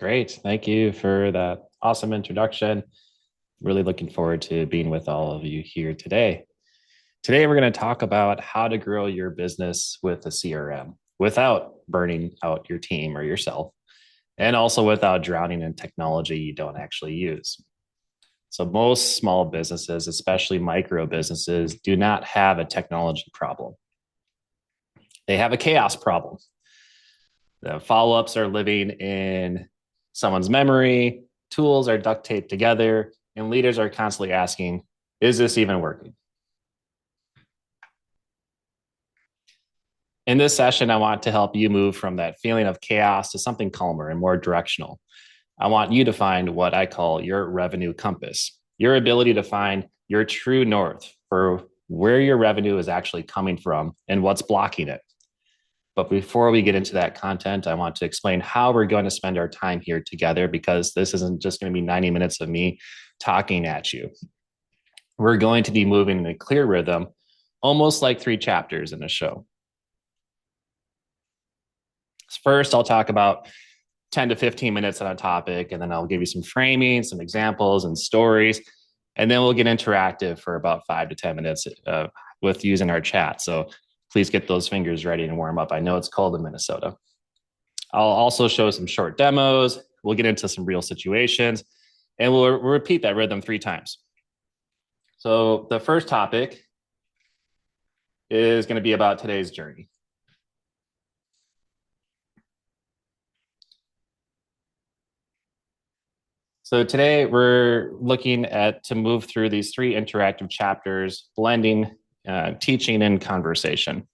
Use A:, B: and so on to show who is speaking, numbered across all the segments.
A: Great. Thank you for that awesome introduction. Really looking forward to being with all of you here today. Today, we're going to talk about how to grow your business with a CRM without burning out your team or yourself, and also without drowning in technology you don't actually use. So, most small businesses, especially micro businesses, do not have a technology problem. They have a chaos problem. The follow ups are living in someone's memory, tools are duct taped together, and leaders are constantly asking, is this even working? In this session, I want to help you move from that feeling of chaos to something calmer and more directional. I want you to find what I call your revenue compass, your ability to find your true north for where your revenue is actually coming from and what's blocking it. But before we get into that content, I want to explain how we're going to spend our time here together, because this isn't just going to be 90 minutes of me talking at you. We're going to be moving in a clear rhythm, almost like 3 chapters in a show. First, I'll talk about 10 to 15 minutes on a topic, and then I'll give you some framing, some examples and stories, and then we'll get interactive for about 5 to 10 minutes with using our chat. So please get those fingers ready and warm up. I know it's cold in Minnesota. I'll also show some short demos. We'll get into some real situations, and we'll repeat that rhythm 3 times. So the first topic is going to be about today's journey. So today we're looking at to move through these 3 interactive chapters, blending teaching and conversation.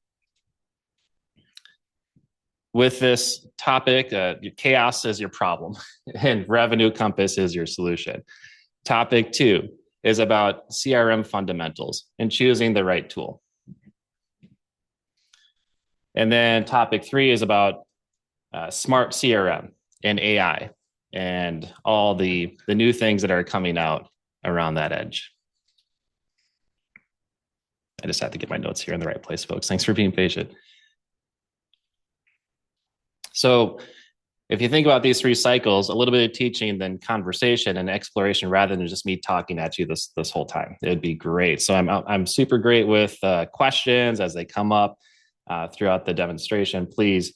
A: With this topic, chaos is your problem and revenue compass is your solution. Topic 2 is about CRM fundamentals and choosing the right tool. And then topic 3 is about smart CRM and AI and all the new things that are coming out around that edge. I just have to get my notes here in the right place, folks. Thanks for being patient. So if you think about these 3 cycles, a little bit of teaching, then conversation and exploration, rather than just me talking at you this whole time, it'd be great. So I'm super great with questions as they come up throughout the demonstration. Please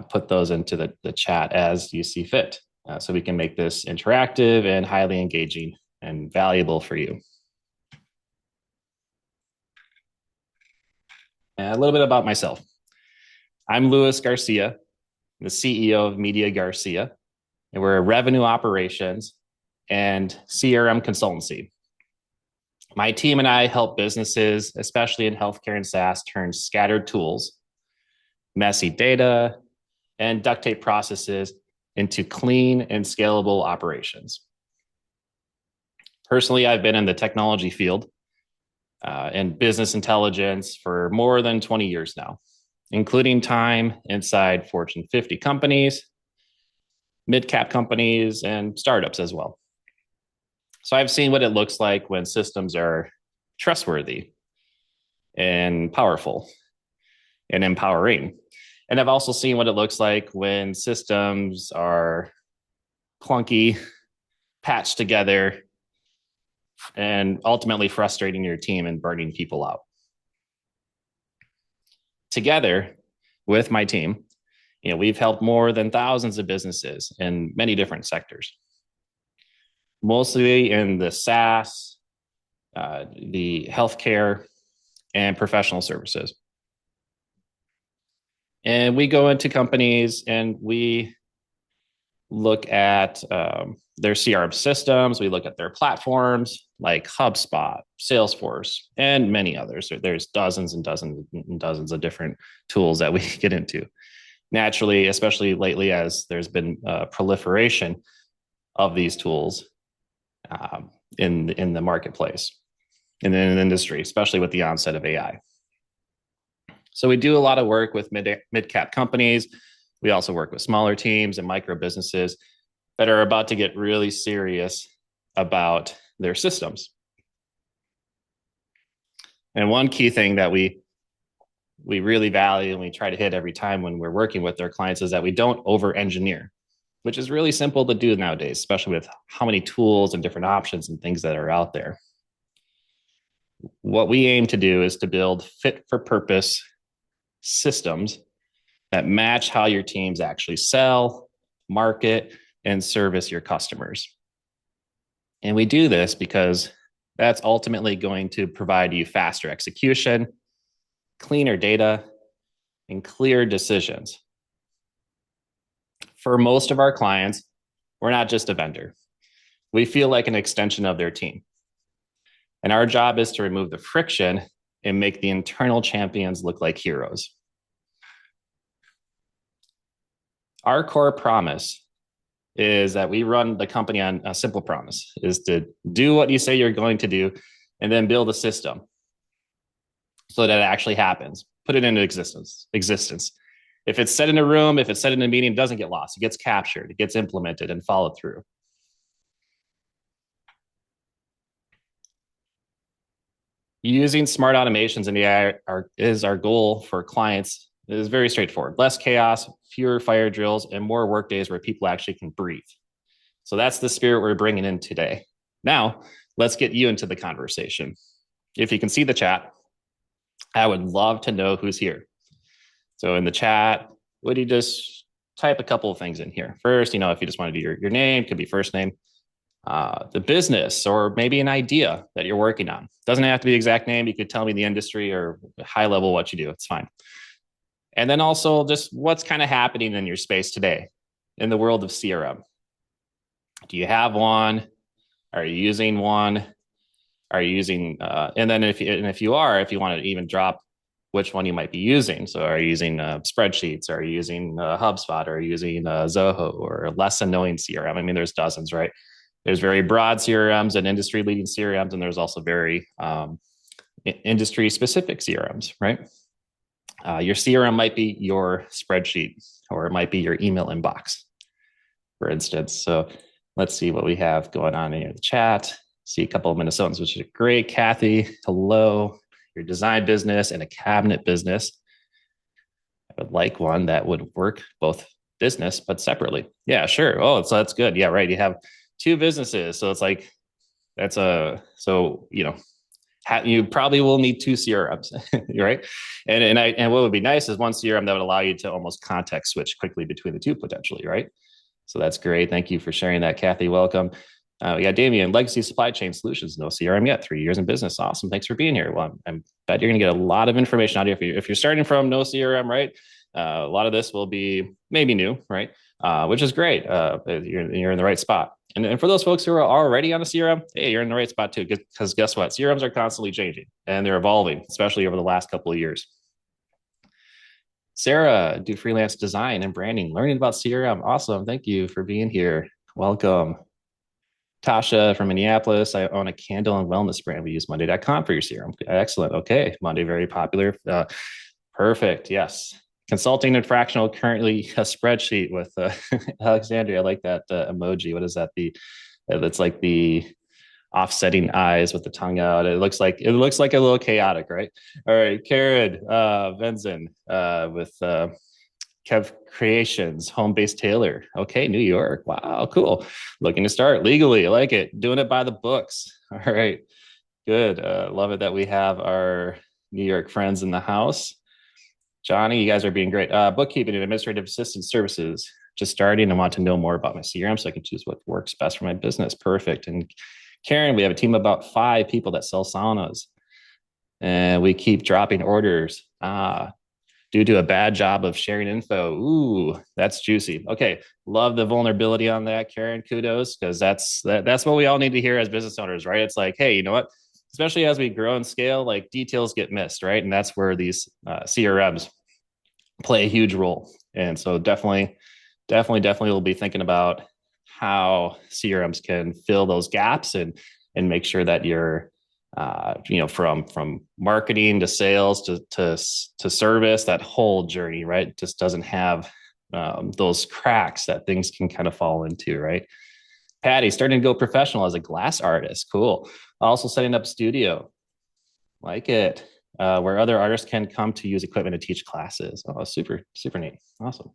A: put those into the chat as you see fit, so we can make this interactive and highly engaging and valuable for you. And a little bit about myself. I'm Luis Garcia, the CEO of Media Garcia, and we're a revenue operations and CRM consultancy. My team and I help businesses, especially in healthcare and SaaS, turn scattered tools, messy data, and duct tape processes into clean and scalable operations. Personally, I've been in the technology field and business intelligence for more than 20 years now, including time inside Fortune 50 companies, mid-cap companies, and startups as well. So I've seen what it looks like when systems are trustworthy and powerful and empowering. And I've also seen what it looks like when systems are clunky, patched together, and ultimately frustrating your team and burning people out. Together with my team, we've helped more than thousands of businesses in many different sectors, mostly in the SaaS, the healthcare, and professional services. And we go into companies and we look at their CRM systems. We look at their platforms like HubSpot, Salesforce, and many others. There's dozens and dozens and dozens of different tools that we get into. Naturally, especially lately, as there's been proliferation of these tools in the marketplace, in the industry, especially with the onset of AI. So we do a lot of work with mid-cap companies. We also work with smaller teams and micro businesses that are about to get really serious about their systems. And one key thing that we really value and we try to hit every time when we're working with our clients is that we don't over-engineer. which is really simple to do nowadays, especially with how many tools and different options and things that are out there. What we aim to do is to build fit for purpose systems that match how your teams actually sell, market, and service your customers. And we do this because that's ultimately going to provide you faster execution, cleaner data, and clear decisions. For most of our clients, we're not just a vendor. We feel like an extension of their team. And our job is to remove the friction and make the internal champions look like heroes. Our core promise is that we run the company on a simple promise, is to do what you say you're going to do and then build a system so that it actually happens. Put it into existence. If it's said in a room, if it's said in a meeting, it doesn't get lost. It gets captured, it gets implemented and followed through. Using smart automations and AI is our goal for clients. It is very straightforward. Less chaos, fewer fire drills, and more work days where people actually can breathe. So that's the spirit we're bringing in today. Now, let's get you into the conversation. If you can see the chat, I would love to know who's here. So in the chat, would you just type a couple of things in here? First, if you just want to do your name, could be first name, the business, or maybe an idea that you're working on. Doesn't have to be the exact name. You could tell me the industry or high level what you do. It's fine. And then also just what's kind of happening in your space today in the world of CRM. Do you have one? Are you using one? Are you using, and then if you want to even drop which one you might be using. So are you using spreadsheets? Are you using HubSpot? Are you using Zoho or less annoying CRM? I mean, there's dozens, right? There's very broad CRMs and industry leading CRMs, and there's also very industry specific CRMs, right? Your CRM might be your spreadsheet, or it might be your email inbox, for instance. So let's see what we have going on in the chat. See a couple of Minnesotans, which is great. Kathy, hello. Your design business and a cabinet business. I would like one that would work both business, but separately. Yeah, sure. Oh, so that's good. Yeah, right. You have two businesses. So it's like, you probably will need two CRMs, right? And what would be nice is one CRM that would allow you to almost context switch quickly between the two potentially, right? So that's great. Thank you for sharing that, Kathy. Welcome. We got Damien, Legacy Supply Chain Solutions, no CRM yet, 3 years in business. Awesome. Thanks for being here. Well, I bet you're going to get a lot of information out of you. If you're starting from no CRM, right? A lot of this will be maybe new, right? Which is great. You're in the right spot. And for those folks who are already on a CRM, hey, you're in the right spot too, because guess what? CRMs are constantly changing and they're evolving, especially over the last couple of years. Sarah, do freelance design and branding, learning about CRM. Awesome. Thank you for being here. Welcome. Tasha from Minneapolis, I own a candle and wellness brand. We use Monday.com for your CRM. Excellent. Okay. Monday, very popular. Perfect. Yes. Consulting and fractional, currently a spreadsheet with Alexandria. I like that emoji. What is that? It's like the offsetting eyes with the tongue out. It looks like a little chaotic, right? All right, Karen Venzen with Kev Creations, home-based tailor. Okay, New York. Wow, cool. Looking to start legally. I like it. Doing it by the books. All right, good. Love it that we have our New York friends in the house. Johnny, you guys are being great. Bookkeeping and administrative assistant services. Just starting and want to know more about my CRM so I can choose what works best for my business. Perfect. And Karen, we have a team of about 5 people that sell saunas. And we keep dropping orders. Due to a bad job of sharing info. Ooh, that's juicy. Okay, love the vulnerability on that, Karen. Kudos, because that's what we all need to hear as business owners, right? It's like, hey, you know what? Especially as we grow and scale, like details get missed, right? And that's where these CRMs play a huge role. And so definitely we'll be thinking about how CRMs can fill those gaps and make sure that you're from marketing to sales to service, that whole journey, right? Just doesn't have those cracks that things can kind of fall into, right? Patty, starting to go professional as a glass artist. Cool. Also setting up studio. Like it. Where other artists can come to use equipment to teach classes. Oh, super, super neat. Awesome.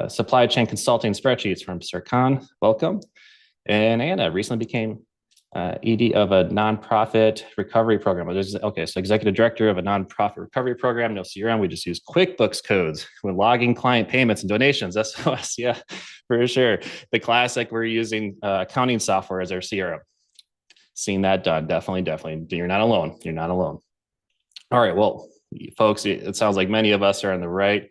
A: Supply chain consulting spreadsheets from Sirkan. Welcome. And Anna recently became ED of a nonprofit recovery program. Okay, so executive director of a nonprofit recovery program. No CRM. We just use QuickBooks codes when logging client payments and donations. SOS, yeah, for sure. The classic. We're using accounting software as our CRM. Seen that done. Definitely. You're not alone. You're not alone. All right. Well, folks, it sounds like many of us are in the right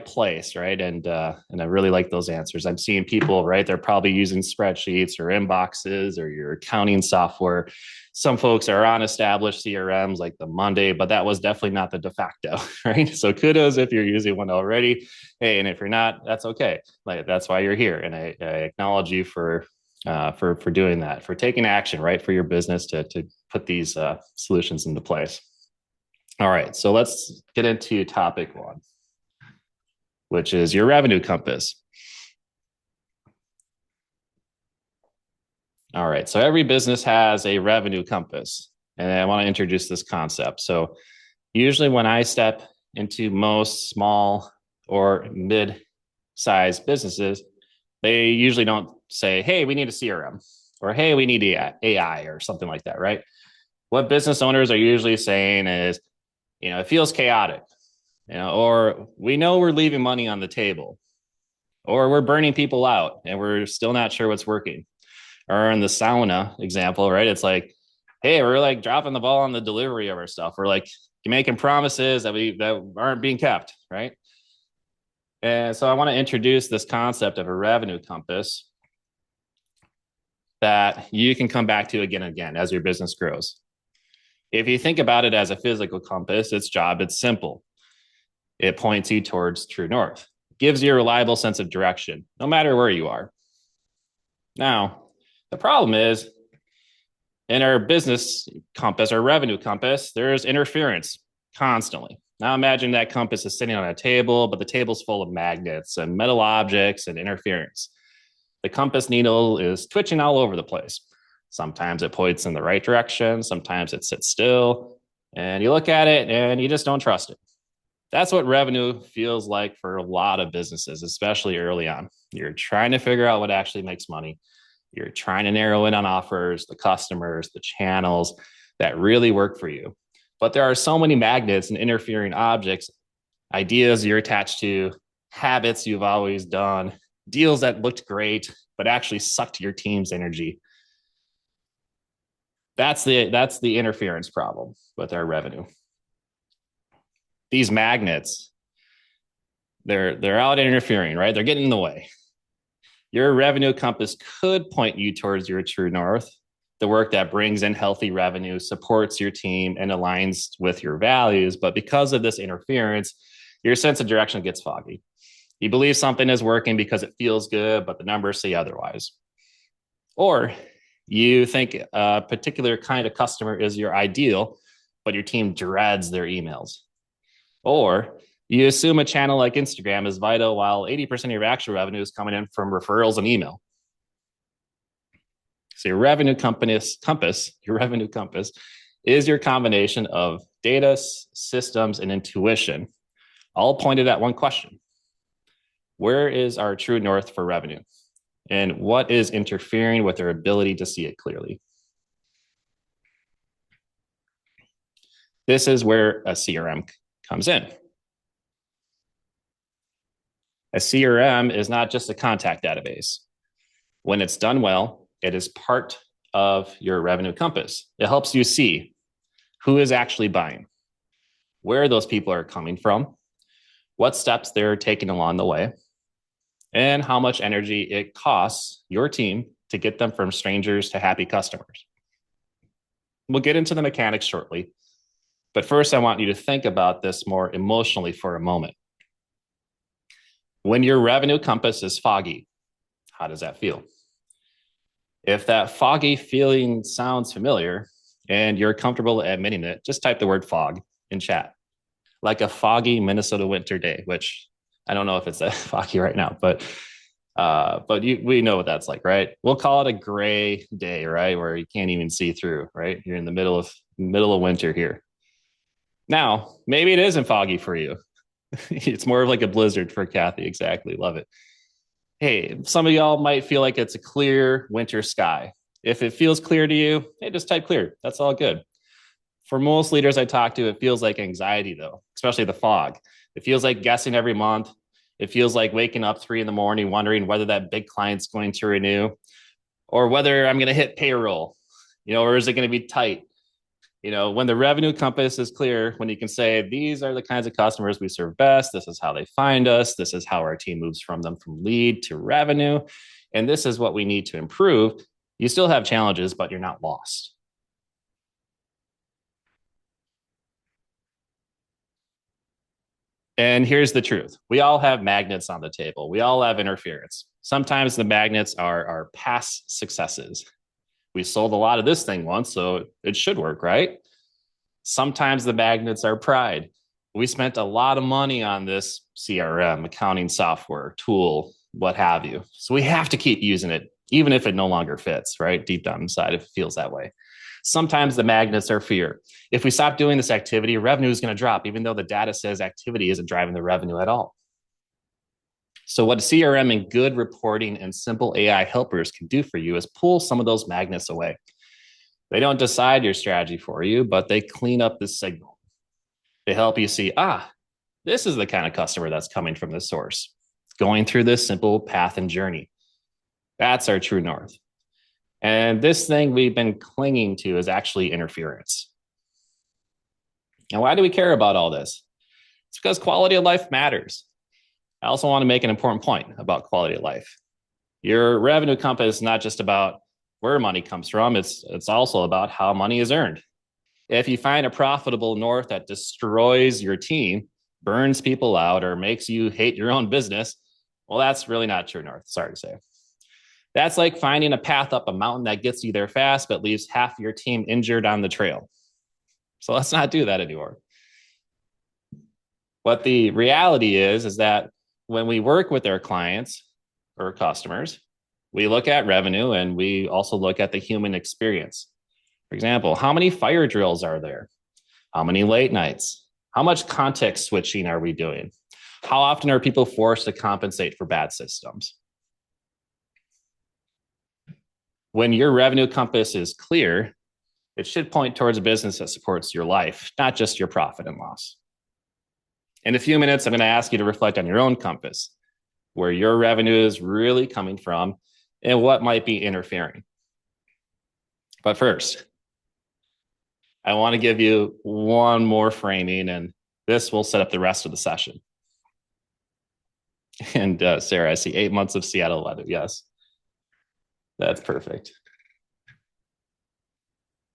A: place, right? And I really like those answers. I'm seeing people, right? They're probably using spreadsheets or inboxes or your accounting software. Some folks are on established CRMs like the Monday, but that was definitely not the de facto, right? So kudos if you're using one already. Hey, and if you're not, that's okay. Like that's why you're here, and I acknowledge you for doing that, for taking action, right, for your business to put these solutions into place. All right, so let's get into topic one, which is your revenue compass. All right, so every business has a revenue compass, and I want to introduce this concept. So usually when I step into most small or mid-sized businesses, they usually don't say, hey, we need a CRM, or hey, we need AI or something like that, right? What business owners are usually saying is, it feels chaotic, or we know we're leaving money on the table, or we're burning people out and we're still not sure what's working. Or in the sauna example, right? It's like, hey, we're like dropping the ball on the delivery of our stuff. We're like making promises that aren't being kept, right? And so I want to introduce this concept of a revenue compass that you can come back to again and again as your business grows. If you think about it as a physical compass, its job, it's simple. It points you towards true north, gives you a reliable sense of direction, no matter where you are. Now, the problem is in our business compass, our revenue compass, there's interference constantly. Now imagine that compass is sitting on a table, but the table's full of magnets and metal objects and interference. The compass needle is twitching all over the place. Sometimes it points in the right direction, sometimes it sits still, and you look at it and you just don't trust it. That's what revenue feels like for a lot of businesses, especially early on. You're trying to figure out what actually makes money. You're trying to narrow in on offers, the customers, the channels that really work for you. But there are so many magnets and interfering objects, ideas you're attached to, habits you've always done, deals that looked great, but actually sucked your team's energy. That's the interference problem with our revenue. These magnets, they're out interfering, right? They're getting in the way. Your revenue compass could point you towards your true north, the work that brings in healthy revenue, supports your team, and aligns with your values. But because of this interference, your sense of direction gets foggy. You believe something is working because it feels good, but the numbers say otherwise. Or you think a particular kind of customer is your ideal, but your team dreads their emails. Or you assume a channel like Instagram is vital while 80% of your actual revenue is coming in from referrals and email. So your revenue compass is your combination of data, systems, and intuition, all pointed at one question. Where is our true north for revenue? And what is interfering with our ability to see it clearly? This is where a CRM comes in. A CRM is not just a contact database. When it's done well, it is part of your revenue compass. It helps you see who is actually buying, where those people are coming from, what steps they're taking along the way, and how much energy it costs your team to get them from strangers to happy customers. We'll get into the mechanics shortly, but first I want you to think about this more emotionally for a moment. When your revenue compass is foggy, how does that feel? If that foggy feeling sounds familiar and you're comfortable admitting it, just type the word fog in chat. Like a foggy Minnesota winter day, which I don't know if it's that foggy right now, but we know what that's like, right? We'll call it a gray day, right? Where you can't even see through, right? You're in the middle of winter here. Now, maybe it isn't foggy for you. It's more of like a blizzard for Kathy. Exactly. Love it. Hey, some of y'all might feel like it's a clear winter sky. If it feels clear to you, hey, just type clear. That's all good. For most leaders I talk to, it feels like anxiety, though, especially the fog. It feels like guessing every month. It feels like waking up 3 a.m, wondering whether that big client's going to renew or whether I'm going to hit payroll, or is it going to be tight? When the revenue compass is clear, when you can say, these are the kinds of customers we serve best, this is how they find us, this is how our team moves from lead to revenue, and this is what we need to improve, you still have challenges, but you're not lost. And here's the truth. We all have magnets on the table. We all have interference. Sometimes the magnets are our past successes. We sold a lot of this thing once, so it should work, right? Sometimes the magnets are pride. We spent a lot of money on this CRM, accounting software, tool, what have you. So we have to keep using it, even if it no longer fits, right? Deep down inside, if it feels that way. Sometimes the magnets are fear. If we stop doing this activity, revenue is going to drop, even though the data says activity isn't driving the revenue at all. So what CRM and good reporting and simple AI helpers can do for you is pull some of those magnets away. They don't decide your strategy for you, but they clean up the signal. They help you see, this is the kind of customer that's coming from this source, going through this simple path and journey. That's our true north. And this thing we've been clinging to is actually interference. And why do we care about all this? It's because quality of life matters. I also want to make an important point about quality of life. Your revenue compass is not just about where money comes from, it's also about how money is earned. If you find a profitable north that destroys your team, burns people out, or makes you hate your own business, well, that's really not true north, sorry to say. That's like finding a path up a mountain that gets you there fast, but leaves half your team injured on the trail. So let's not do that anymore. What the reality is that when we work with our clients or customers, we look at revenue and we also look at the human experience. For example, how many fire drills are there? How many late nights? How much context switching are we doing? How often are people forced to compensate for bad systems? When your revenue compass is clear, it should point towards a business that supports your life, not just your profit and loss. In a few minutes, I'm going to ask you to reflect on your own compass, where your revenue is really coming from and what might be interfering. But first, I want to give you one more framing, and this will set up the rest of the session. And Sarah, I see 8 months of Seattle weather. Yes, that's perfect.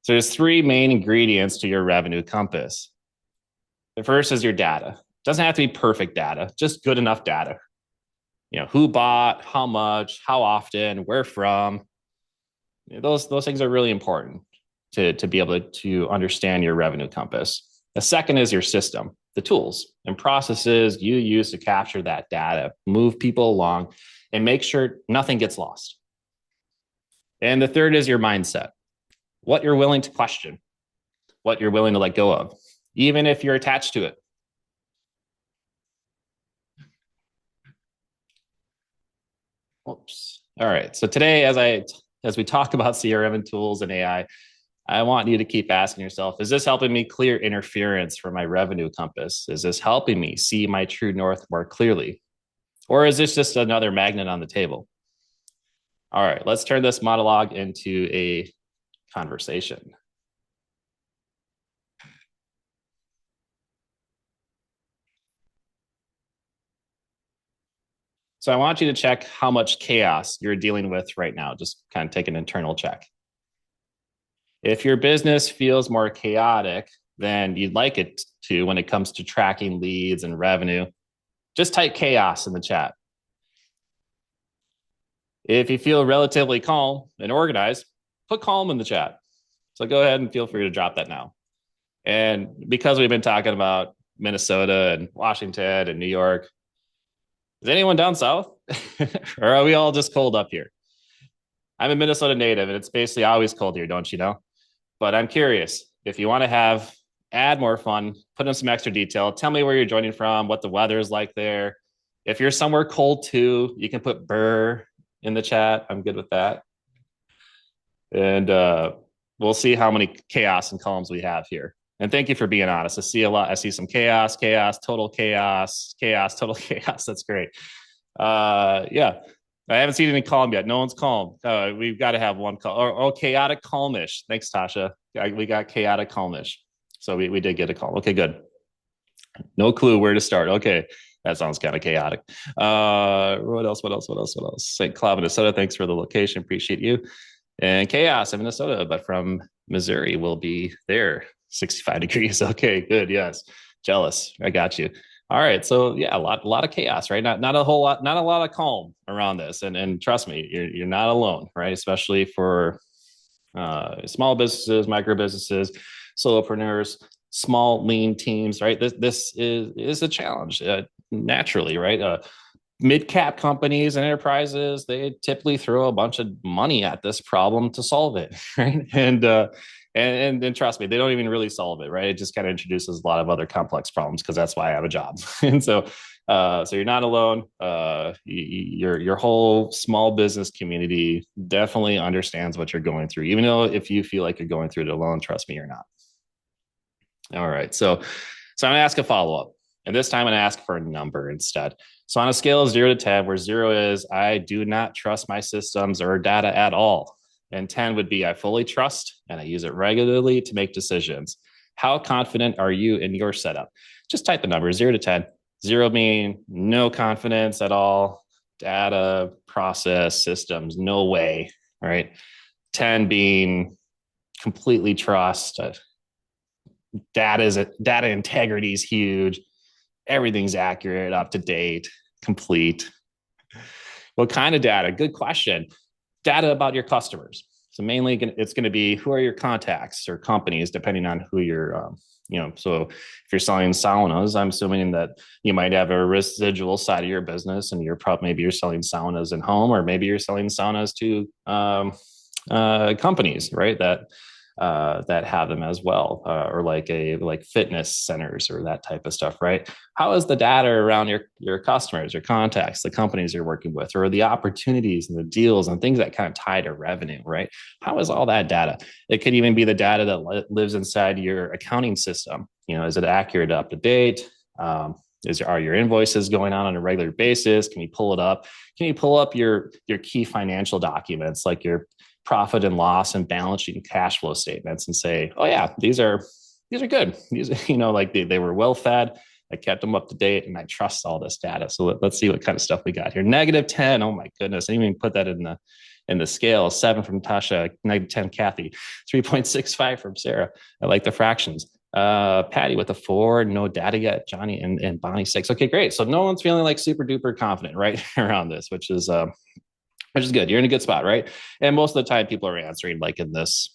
A: So there's 3 main ingredients to your revenue compass. The first is your data. It doesn't have to be perfect data, just good enough data. Who bought, how much, how often, where from. Those things are really important to be able to understand your revenue compass. The second is your system, the tools and processes you use to capture that data, move people along, and make sure nothing gets lost. And the third is your mindset, what you're willing to question, what you're willing to let go of, even if you're attached to it. Oops. All right. So today, as we talk about CRM and tools and AI, I want you to keep asking yourself, is this helping me clear interference from my revenue compass? Is this helping me see my true north more clearly? Or is this just another magnet on the table? All right, let's turn this monologue into a conversation. So I want you to check how much chaos you're dealing with right now. Just kind of take an internal check. If your business feels more chaotic than you'd like it to when it comes to tracking leads and revenue, just type chaos in the chat. If you feel relatively calm and organized, put calm in the chat. So go ahead and feel free to drop that now. And because we've been talking about Minnesota and Washington and New York, is anyone down south? Or are we all just cold up here? I'm a Minnesota native and it's basically always cold here, don't you know? But I'm curious, if you want to have add more fun, put in some extra detail. Tell me where you're joining from, what the weather is like there. If you're somewhere cold too, you can put burr in the chat. I'm good with that. And we'll see how many chaos and columns we have here. And thank you for being honest. I see a lot. I see some chaos, total chaos, total chaos. That's great. Yeah. I haven't seen any calm yet. No one's calm. We've got to have one calm. Or chaotic calmish. Thanks, Tasha. We got chaotic calmish. So we did get a call. Okay, good. No clue where to start. Okay. That sounds kind of chaotic. What else? St. Cloud, Minnesota. Thanks for the location. Appreciate you. And chaos in Minnesota, but from Missouri will be there. 65 degrees. Okay, good. Yes. Jealous. I got you. All right. So yeah, a lot of chaos, right? Not a whole lot, not a lot of calm around this. And trust me, you're not alone, right? Especially for small businesses, micro businesses, solopreneurs, small lean teams, right? This is a challenge naturally, right? Mid-cap companies and enterprises, they typically throw a bunch of money at this problem to solve it, right? And trust me, they don't even really solve it, right? It just kind of introduces a lot of other complex problems because that's why I have a job. And so you're not alone. Your whole small business community definitely understands what you're going through, even though if you feel like you're going through it alone, trust me, you're not. All right, so I'm gonna ask a follow-up, and this time I'm gonna ask for a number instead. So on a scale of 0 to 10, where 0 is I do not trust my systems or data at all, and 10 would be I fully trust and I use it regularly to make decisions. How confident are you in your setup? Just type the number 0 to 10. 0 meaning no confidence at all, data, process, systems, no way, right? 10 being completely trust. Data integrity is huge. Everything's accurate, up to date, complete. What kind of data? Good question. Data about your customers. So mainly it's going to be who are your contacts or companies, depending on who you're, so if you're selling saunas, I'm assuming that you might have a residual side of your business and maybe you're selling saunas in home, or maybe you're selling saunas to companies, right? That have them as well, or like fitness centers or that type of stuff, right? How is the data around your customers, your contacts, the companies you're working with, or the opportunities and the deals and things that kind of tie to revenue, right? How is all that data? It could even be the data that lives inside your accounting system. Is it accurate, up to date? Are your invoices going on a regular basis? Can you pull it up? Can you pull up your key financial documents, like your profit and loss and balance sheet and cash flow statements, and say, oh yeah, these are good. These, like they were well fed. I kept them up to date and I trust all this data. So let's see what kind of stuff we got here. -10. Oh my goodness. I didn't even put that in the scale. 7 from Tasha, -10, Kathy, 3.65 from Sarah. I like the fractions. Patty with a 4, no data yet. Johnny and Bonnie 6. Okay, great. So no one's feeling like super duper confident right around this, which is good. You're in a good spot, right? And most of the time people are answering like in this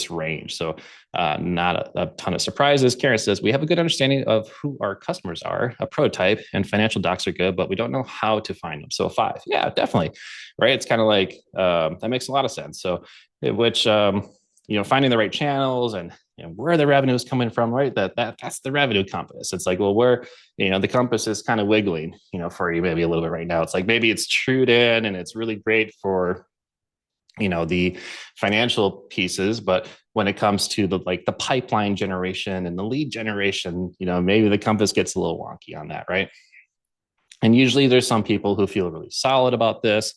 A: range. So not a ton of surprises. Karen says, we have a good understanding of who our customers are, a prototype, and financial docs are good, but we don't know how to find them. So 5. Yeah, definitely. Right. It's kind of like, that makes a lot of sense. So finding the right channels and where the revenue is coming from, right? That's the revenue compass. It's like, well, where, the compass is kind of wiggling, for you maybe a little bit right now. It's like, maybe it's trued in and it's really great for, the financial pieces, but when it comes to the pipeline generation and the lead generation, maybe the compass gets a little wonky on that, right? And usually there's some people who feel really solid about this.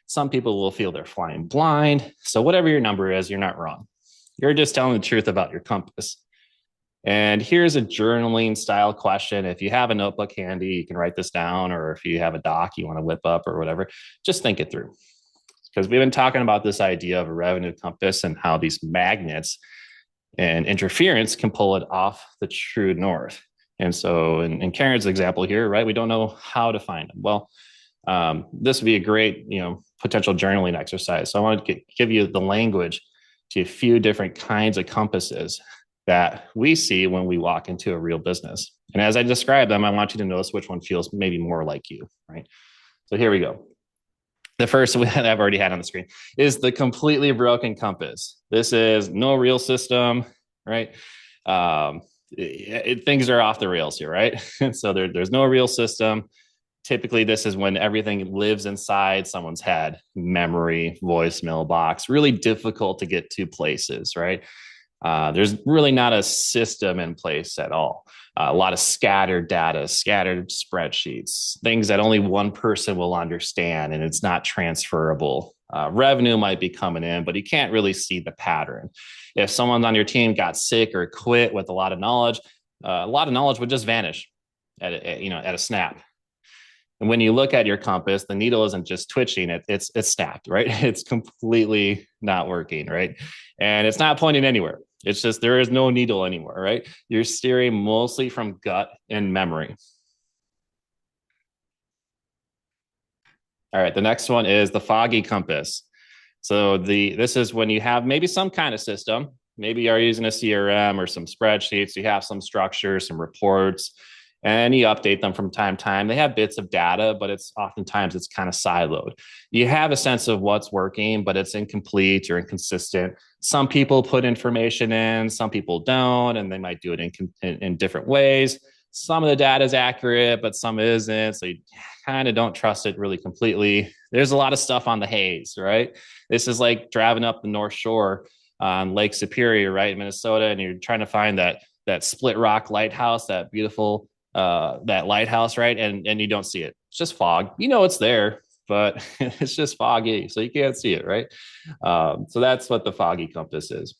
A: Some people will feel they're flying blind. So whatever your number is, you're not wrong. You're just telling the truth about your compass. And here's a journaling style question. If you have a notebook handy, you can write this down, or if you have a doc you want to whip up or whatever, just think it through. Because we've been talking about this idea of a revenue compass and how these magnets and interference can pull it off the true north. And so in Karen's example here, right, we don't know how to find them. Well, this would be a great, potential journaling exercise. So I want to give you the language to a few different kinds of compasses that we see when we walk into a real business. And as I describe them, I want you to notice which one feels maybe more like you, right? So here we go. The first one that I've already had on the screen is the completely broken compass. This is no real system, right? things are off the rails here, right? So there's no real system. Typically, this is when everything lives inside someone's head, memory, voicemail box, really difficult to get to places, right? There's really not a system in place at all. A lot of scattered data, scattered spreadsheets, things that only one person will understand, and it's not transferable. Revenue might be coming in, but you can't really see the pattern. If someone on your team got sick or quit with a lot of knowledge would just vanish at a snap. And when you look at your compass, the needle isn't just twitching; it's snapped, right? It's completely not working, right? And it's not pointing anywhere. It's just there is no needle anymore, right? You're steering mostly from gut and memory. All right, the next one is the foggy compass. So this is when you have maybe some kind of system. Maybe you're using a CRM or some spreadsheets. You have some structure, some reports, and you update them from time to time. They have bits of data, but it's kind of siloed. You have a sense of what's working, but it's incomplete or inconsistent. Some people put information in, some people don't, and they might do it in different ways. Some of the data is accurate, but some isn't. So you kind of don't trust it really completely. There's a lot of stuff on the haze, right? This is like driving up the North Shore on Lake Superior, right, in Minnesota, and you're trying to find that split rock lighthouse, that beautiful that lighthouse, right? And you don't see it. It's just fog. You know it's there, but it's just foggy, so you can't see it, right? So that's what the foggy compass is.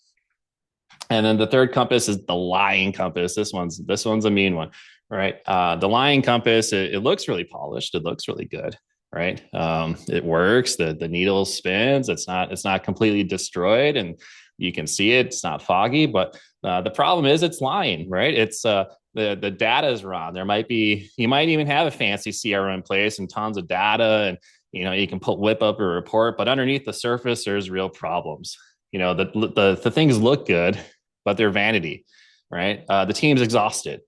A: And then the third compass is the lying compass. This one's a mean one, right? The lying compass, it looks really polished. It looks really good, right? It works. The needle spins. It's not completely destroyed, and you can see it. It's not foggy, but the problem is it's lying, right? It's the data is wrong. You might even have a fancy CRM in place and tons of data, and you can whip up a report, but underneath the surface, there's real problems. The things look good, but they're vanity, right? The team's exhausted.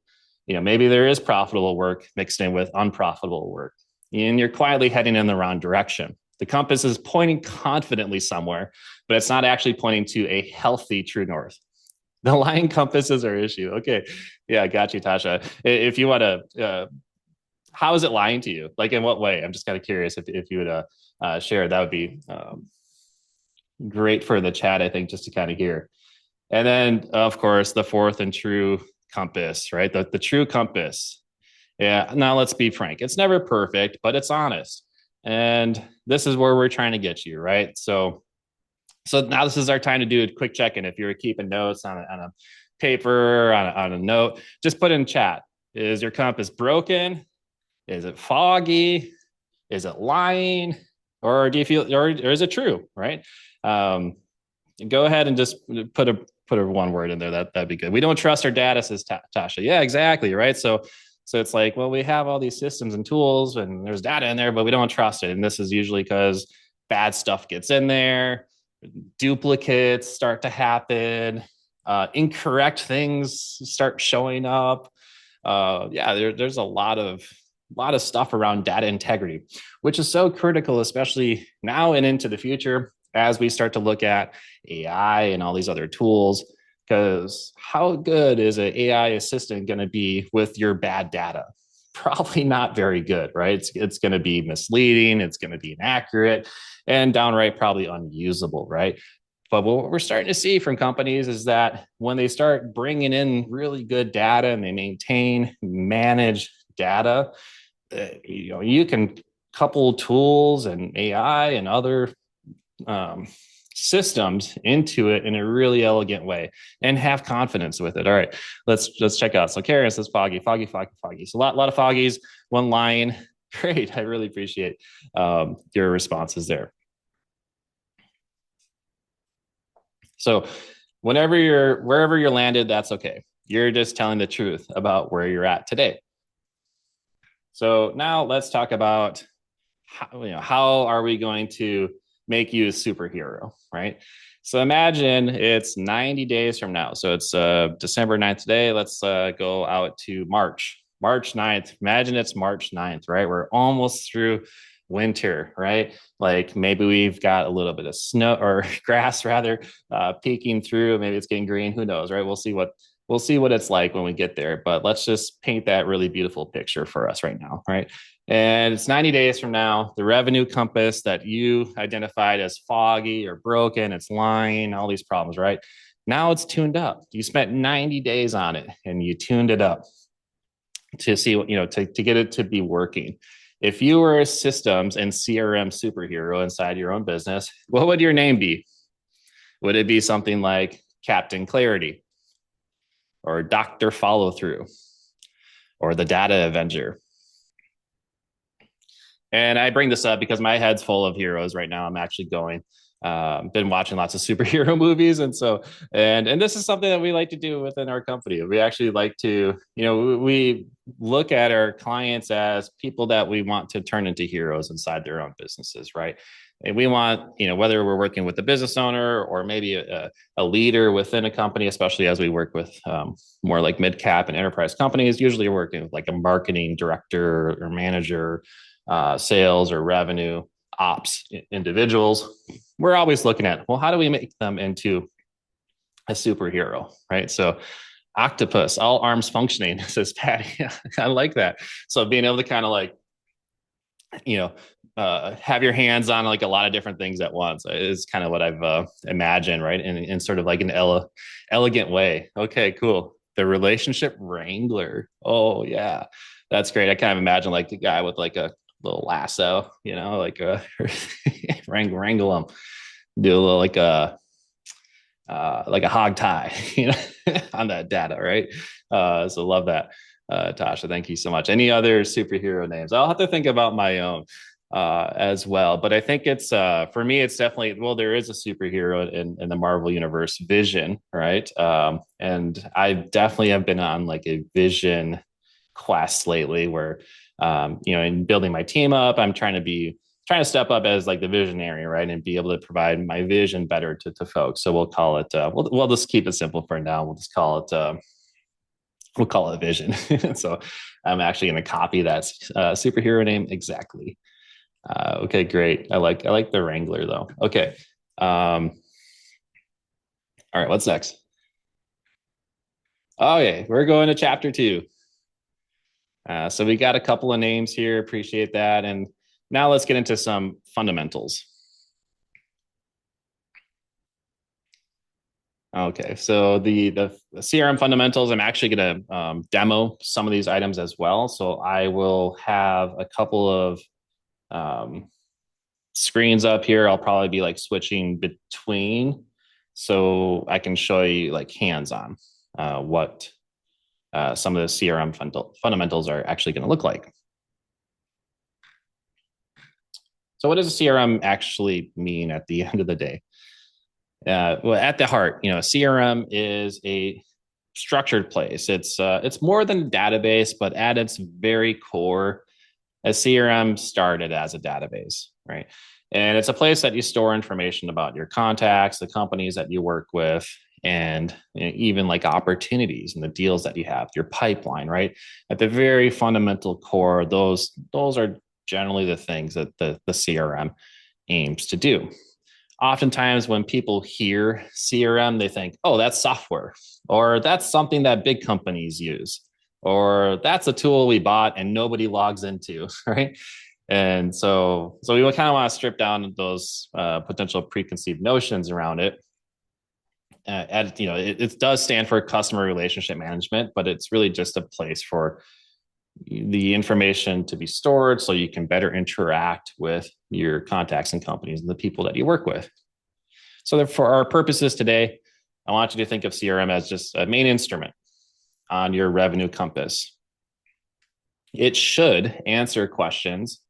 A: Maybe there is profitable work mixed in with unprofitable work, and you're quietly heading in the wrong direction. The compass is pointing confidently somewhere, but it's not actually pointing to a healthy true north. The lying compass is our issue. Okay. Yeah, I got you, Tasha. If you want to, how is it lying to you? Like in what way? I'm just kind of curious if you would share. That would be great for the chat, I think, just to kind of hear. And then, of course, the fourth and true compass, right? The true compass. Yeah. Now, let's be frank. It's never perfect, but it's honest. And this is where we're trying to get you, right? So now this is our time to do a quick check-in. If you're keeping notes on a paper, on a note, just put in chat. Is your compass broken? Is it foggy? Is it lying? Or do you feel, or is it true, right? Go ahead and just put a one word in there. That'd be good. We don't trust our data, says Tasha. Yeah, exactly, right? So it's like, well, we have all these systems and tools and there's data in there, but we don't trust it. And this is usually because bad stuff gets in there, duplicates start to happen, incorrect things start showing up. There's a lot of stuff around data integrity, which is so critical, especially now and into the future as we start to look at AI and all these other tools. Because how good is an AI assistant going to be with your bad data? Probably not very good, right? It's going to be misleading, it's going to be inaccurate, and downright probably unusable, right? But what we're starting to see from companies is that when they start bringing in really good data and they manage data, you can couple tools and AI and other systems into it in a really elegant way and have confidence with it. All right, let's check out. So Karen says foggy. So a lot of foggies, one line. Great. I really appreciate your responses there. So wherever you're landed, that's okay. You're just telling the truth about where you're at today. So now let's talk about how are we going to make you a superhero, right? So imagine it's 90 days from now. So it's December 9th today. Let's go out to March 9th. Imagine it's March 9th, right? We're almost through winter, right? Like maybe we've got a little bit of snow or grass rather peeking through. Maybe it's getting green. Who knows, right? We'll see what we'll see what it's like when we get there. But let's just paint that really beautiful picture for us right now, right? And it's 90 days from now. The revenue compass that you identified as foggy or broken, it's lying, all these problems, right? Now it's tuned up. You spent 90 days on it and you tuned it up to see what, to get it to be working. If you were a systems and CRM superhero inside your own business, what would your name be? Would it be something like Captain Clarity or Dr. Follow Through or the Data Avenger? And I bring this up because my head's full of heroes right now. I'm actually been watching lots of superhero movies. And this is something that we like to do within our company. We actually like to, we look at our clients as people that we want to turn into heroes inside their own businesses, right? And we want, whether we're working with a business owner or maybe a leader within a company, especially as we work with more like mid-cap and enterprise companies, usually you're working with like a marketing director or manager, sales or revenue ops individuals. We're always looking at, well, how do we make them into a superhero, right? So octopus, all arms functioning, says Patty. I like that. So being able to kind of like, have your hands on like a lot of different things at once is kind of what I've imagined, right? In sort of like an elegant way. Okay, cool. The relationship wrangler. Oh yeah, that's great. I kind of imagine like the guy with like a little lasso, like wrangle them, do a little like a hog tie, on that data, right? So love that, Tasha. Thank you so much. Any other superhero names? I'll have to think about my own as well. But I think it's for me, it's definitely, well, there is a superhero in the Marvel Universe, Vision, right? And I definitely have been on like a Vision quest lately where in building my team up, I'm trying to step up as like the visionary, right? And be able to provide my vision better to folks. So we'll call it, we'll just keep it simple for now. We'll call it Vision. So I'm actually going to copy that superhero name exactly. Okay, great. I like the Wrangler though. Okay. All right, what's next? Oh yeah, we're going to chapter 2. So we got a couple of names here. Appreciate that. And now let's get into some fundamentals. Okay, so the CRM fundamentals, I'm actually going to demo some of these items as well. So I will have a couple of screens up here. I'll probably be like switching between, so I can show you like hands-on what some of the CRM fundamentals are actually going to look like. So what does a CRM actually mean at the end of the day? Well, at the heart, CRM is a structured place. It's more than a database, but at its very core, a CRM started as a database, right? And it's a place that you store information about your contacts, the companies that you work with, and even like opportunities and the deals that you have, your pipeline, right? At the very fundamental core, those are generally the things that the CRM aims to do. Oftentimes when people hear CRM, they think, oh, that's software, or that's something that big companies use, or that's a tool we bought and nobody logs into, right? And so we kind of want to strip down those potential preconceived notions around it. It does stand for customer relationship management, but it's really just a place for the information to be stored so you can better interact with your contacts and companies and the people that you work with. So for our purposes today, I want you to think of CRM as just a main instrument on your revenue compass. It should answer questions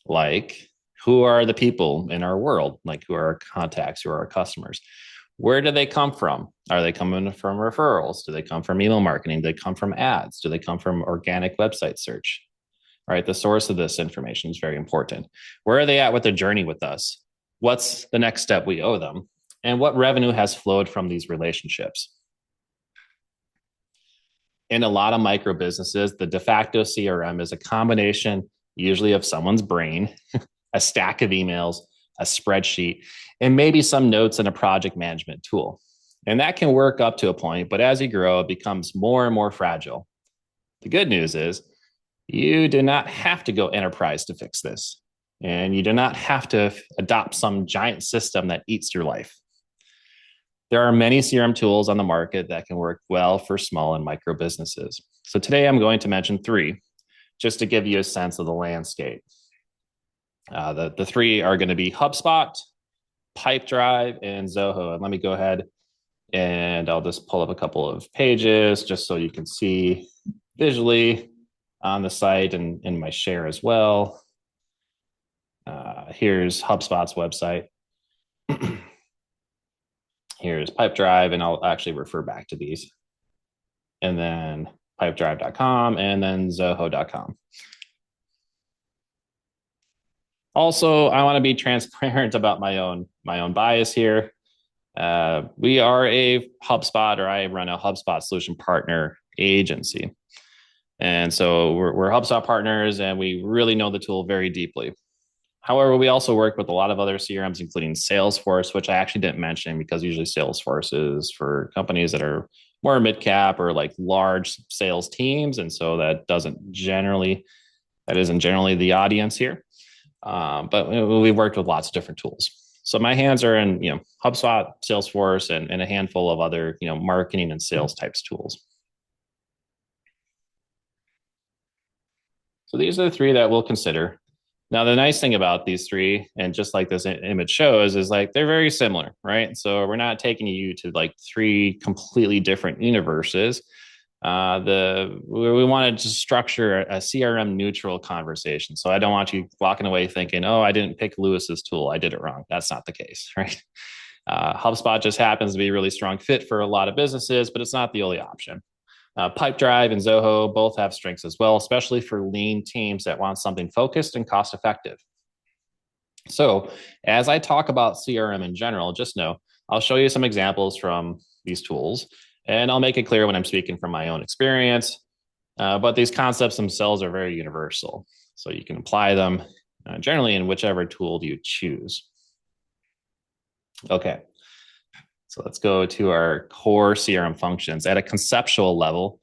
A: like, who are the people in our world? Like, who are our contacts? Who are our customers? Where do they come from? Are they coming from referrals? Do they come from email marketing? Do they come from ads? Do they come from organic website search? Right? The source of this information is very important. Where are they at with their journey with us? What's the next step we owe them? And what revenue has flowed from these relationships? In a lot of micro businesses, the de facto CRM is a combination, usually of someone's brain, a stack of emails, a spreadsheet, and maybe some notes and a project management tool. And that can work up to a point, but as you grow, it becomes more and more fragile. The good news is you do not have to go enterprise to fix this. And you do not have to adopt some giant system that eats your life. There are many CRM tools on the market that can work well for small and micro businesses. So today I'm going to mention three just to give you a sense of the landscape. The three are going to be HubSpot, Pipedrive, and Zoho. And let me go ahead and I'll just pull up a couple of pages just so you can see visually on the site and in my share as well. Here's HubSpot's website. Here's Pipedrive, and I'll actually refer back to these. And then pipedrive.com and then zoho.com. Also, I want to be transparent about my own bias here. We are a HubSpot, or I run a HubSpot solution partner agency. And so we're HubSpot partners and we really know the tool very deeply. However, we also work with a lot of other CRMs, including Salesforce, which I actually didn't mention because usually Salesforce is for companies that are more mid-cap or like large sales teams. And so that isn't generally the audience here. But we've worked with lots of different tools. So my hands are in, HubSpot, Salesforce, and a handful of other, marketing and sales types tools. So these are the three that we'll consider. Now, the nice thing about these three, and just like this image shows, is like they're very similar, right? So we're not taking you to like three completely different universes. We wanted to structure a CRM neutral conversation. So I don't want you walking away thinking, oh, I didn't pick Lewis's tool, I did it wrong. That's not the case, right? HubSpot just happens to be a really strong fit for a lot of businesses, but it's not the only option. Pipedrive and Zoho both have strengths as well, especially for lean teams that want something focused and cost effective. So as I talk about CRM in general, just know I'll show you some examples from these tools, and I'll make it clear when I'm speaking from my own experience. But these concepts themselves are very universal. So you can apply them generally in whichever tool you choose. Okay. So let's go to our core CRM functions. At a conceptual level,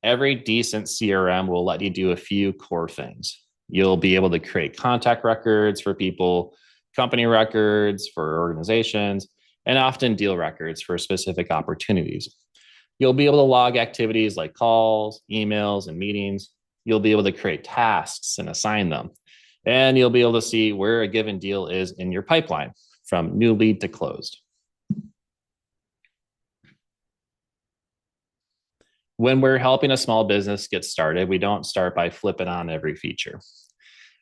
A: every decent CRM will let you do a few core things. You'll be able to create contact records for people, company records for organizations, and often deal records for specific opportunities. You'll be able to log activities like calls, emails, and meetings. You'll be able to create tasks and assign them. And you'll be able to see where a given deal is in your pipeline, from new lead to closed. When we're helping a small business get started, we don't start by flipping on every feature.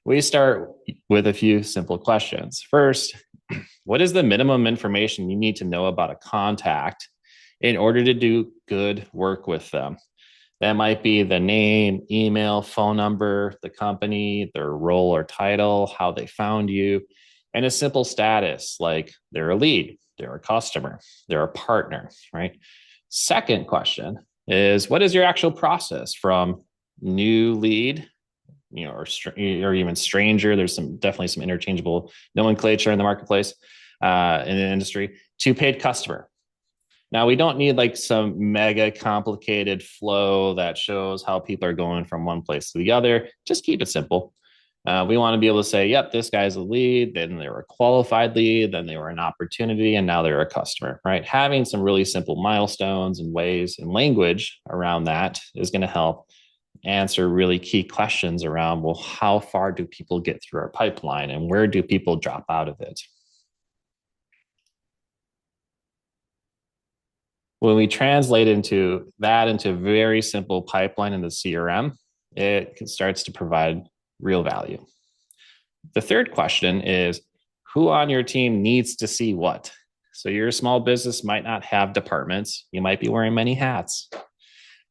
A: We start with a few simple questions. First, what is the minimum information you need to know about a contact in order to do good work with them? That might be the name, email, phone number, the company, their role or title, how they found you, and a simple status like they're a lead, they're a customer, they're a partner, right? Second question is, what is your actual process from new lead, or even stranger? There's definitely some interchangeable nomenclature in the marketplace, in the industry, to paid customer. Now, we don't need like some mega complicated flow that shows how people are going from one place to the other. Just keep it simple. We want to be able to say, yep, this guy's a lead, then they were a qualified lead, then they were an opportunity, and now they're a customer, right? Having some really simple milestones and ways and language around that is going to help answer really key questions around, well, how far do people get through our pipeline and where do people drop out of it? When we translate into very simple pipeline in the CRM, it starts to provide real value. The third question is, who on your team needs to see what? So your small business might not have departments. You might be wearing many hats,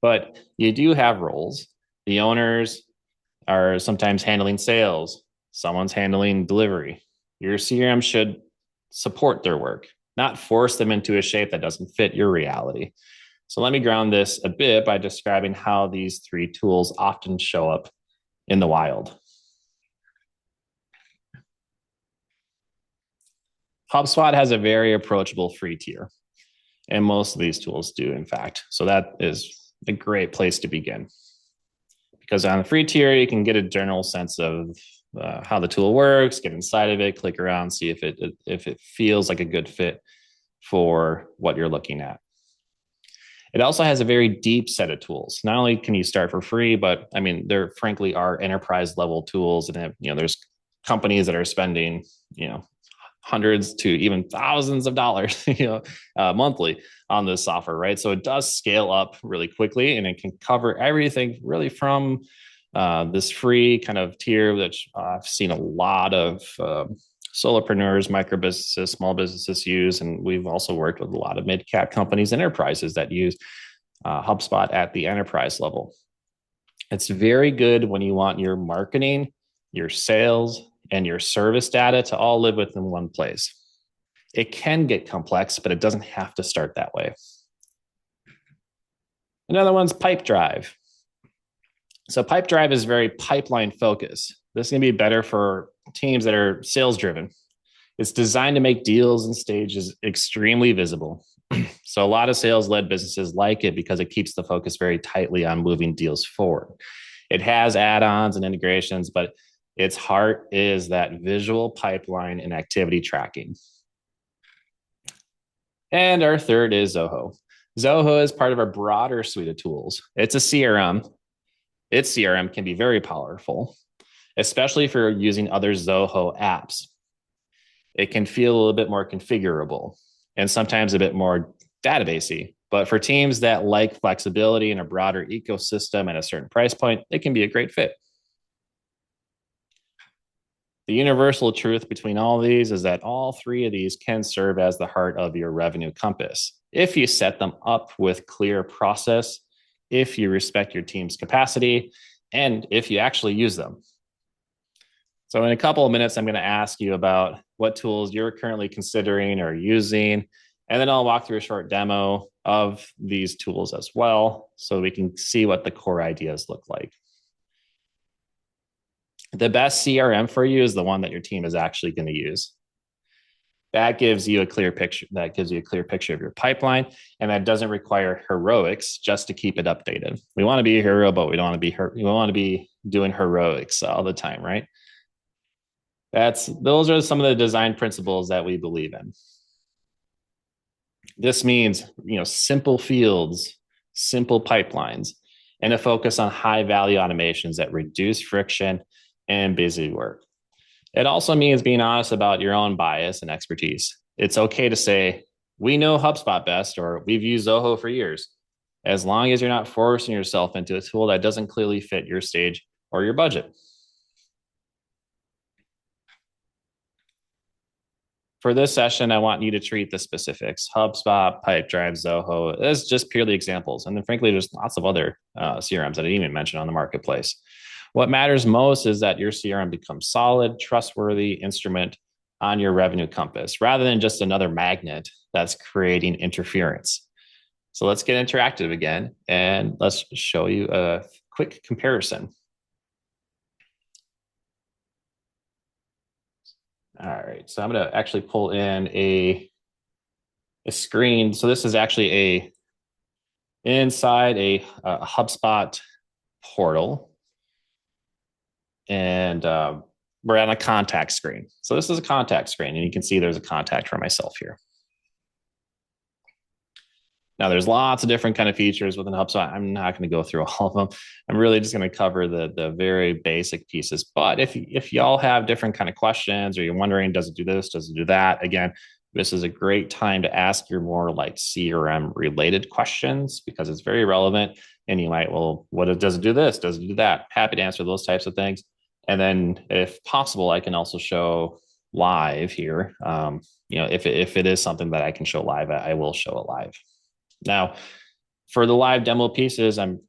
A: but you do have roles. The owners are sometimes handling sales. Someone's handling delivery. Your CRM should support their work, not force them into a shape that doesn't fit your reality. So let me ground this a bit by describing how these three tools often show up in the wild. HubSpot has a very approachable free tier. And most of these tools do, in fact. So that is a great place to begin. Because on the free tier, you can get a general sense of how the tool works, get inside of it, click around, see if it feels like a good fit for what you're looking at. It also has a very deep set of tools. Not only can you start for free, but I mean, there frankly are enterprise level tools, and there's companies that are spending hundreds to even thousands of dollars monthly on this software, right? So it does scale up really quickly, and it can cover everything really from this free kind of tier, which I've seen a lot of solopreneurs, micro businesses, small businesses use. And we've also worked with a lot of mid-cap companies and enterprises that use HubSpot at the enterprise level. It's very good when you want your marketing, your sales, and your service data to all live within one place. It can get complex, but it doesn't have to start that way. Another one's Pipedrive. So Pipedrive is very pipeline focused. This is going to be better for teams that are sales driven. It's designed to make deals and stages extremely visible. So a lot of sales led businesses like it because it keeps the focus very tightly on moving deals forward. It has add-ons and integrations, but its heart is that visual pipeline and activity tracking. And our third is Zoho. Zoho is part of our broader suite of tools. It's a CRM. Its CRM can be very powerful, especially if you're using other Zoho apps. It can feel a little bit more configurable and sometimes a bit more databasey. But for teams that like flexibility in a broader ecosystem at a certain price point, it can be a great fit. The universal truth between all of these is that all three of these can serve as the heart of your revenue compass if you set them up with clear process, if you respect your team's capacity, and if you actually use them. So in a couple of minutes, I'm going to ask you about what tools you're currently considering or using, and then I'll walk through a short demo of these tools as well so we can see what the core ideas look like. The best CRM for you is the one that your team is actually going to use. That gives you a clear picture. That gives you a clear picture of your pipeline, and that doesn't require heroics just to keep it updated. We want to be a hero, but we don't want to be we want to be doing heroics all the time, right? Those are some of the design principles that we believe in. This means simple fields, simple pipelines, and a focus on high value automations that reduce friction and busy work. It also means being honest about your own bias and expertise. It's okay to say, we know HubSpot best, or we've used Zoho for years, as long as you're not forcing yourself into a tool that doesn't clearly fit your stage or your budget. For this session, I want you to treat the specifics, HubSpot, Pipedrive, Zoho, as just purely examples. And then frankly, there's lots of other CRMs that I didn't even mention on the marketplace. What matters most is that your CRM becomes solid, trustworthy instrument on your revenue compass, rather than just another magnet that's creating interference. So let's get interactive again, and let's show you a quick comparison. All right, so I'm going to actually pull in a screen. So this is actually inside a HubSpot portal, and we're on a contact screen. So this is a contact screen, and you can see there's a contact for myself here. Now, there's lots of different kind of features within HubSpot. I'm not going to go through all of them. I'm really just going to cover the very basic pieces. But if y'all have different kind of questions, or you're wondering, does it do this, does it do that? Again, this is a great time to ask your more like CRM related questions, because it's very relevant. And you might, well, does it do this? Does it do that? Happy to answer those types of things. And then if possible, I can also show live here. If it is something that I can show live, I will show it live. Now, for the live demo pieces, I'm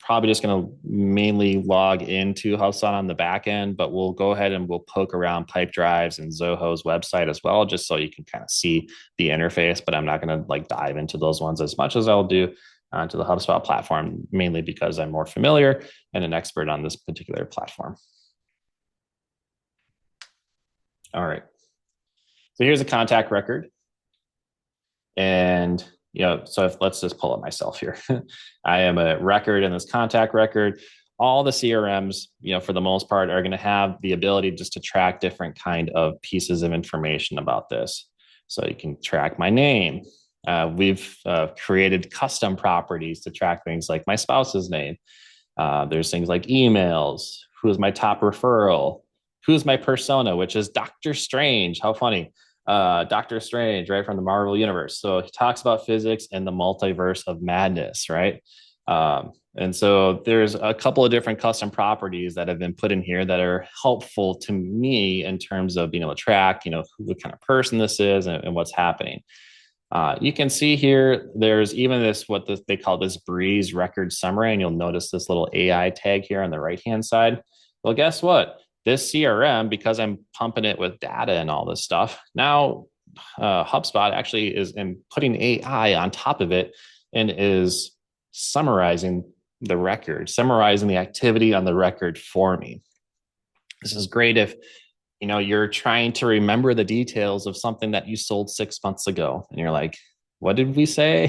A: probably just going to mainly log into HubSpot on the back end, but we'll go ahead and we'll poke around Pipedrive's and Zoho's website as well, just so you can kind of see the interface. But I'm not going to dive into those ones as much as I'll do onto the HubSpot platform, mainly because I'm more familiar and an expert on this particular platform. All right. So here's a contact record. And so let's just pull up myself here. I am a record in this contact record. All the CRMs, for the most part, are going to have the ability just to track different kind of pieces of information about this. So you can track my name. We've created custom properties to track things like my spouse's name. There's things like emails. Who's my top referral? Who's my persona, which is Doctor Strange. How funny. Doctor Strange, right, from the Marvel Universe. So he talks about physics and the multiverse of madness, right? And so there's a couple of different custom properties that have been put in here that are helpful to me in terms of being able to track, what kind of person this is and what's happening. You can see here, there's even they call this Breeze record summary, and you'll notice this little AI tag here on the right-hand side. Well, guess what? This CRM, because I'm pumping it with data and all this stuff, now HubSpot actually is putting AI on top of it and is summarizing the record, summarizing the activity on the record for me. This is great if you're trying to remember the details of something that you sold 6 months ago, and you're like, what did we say?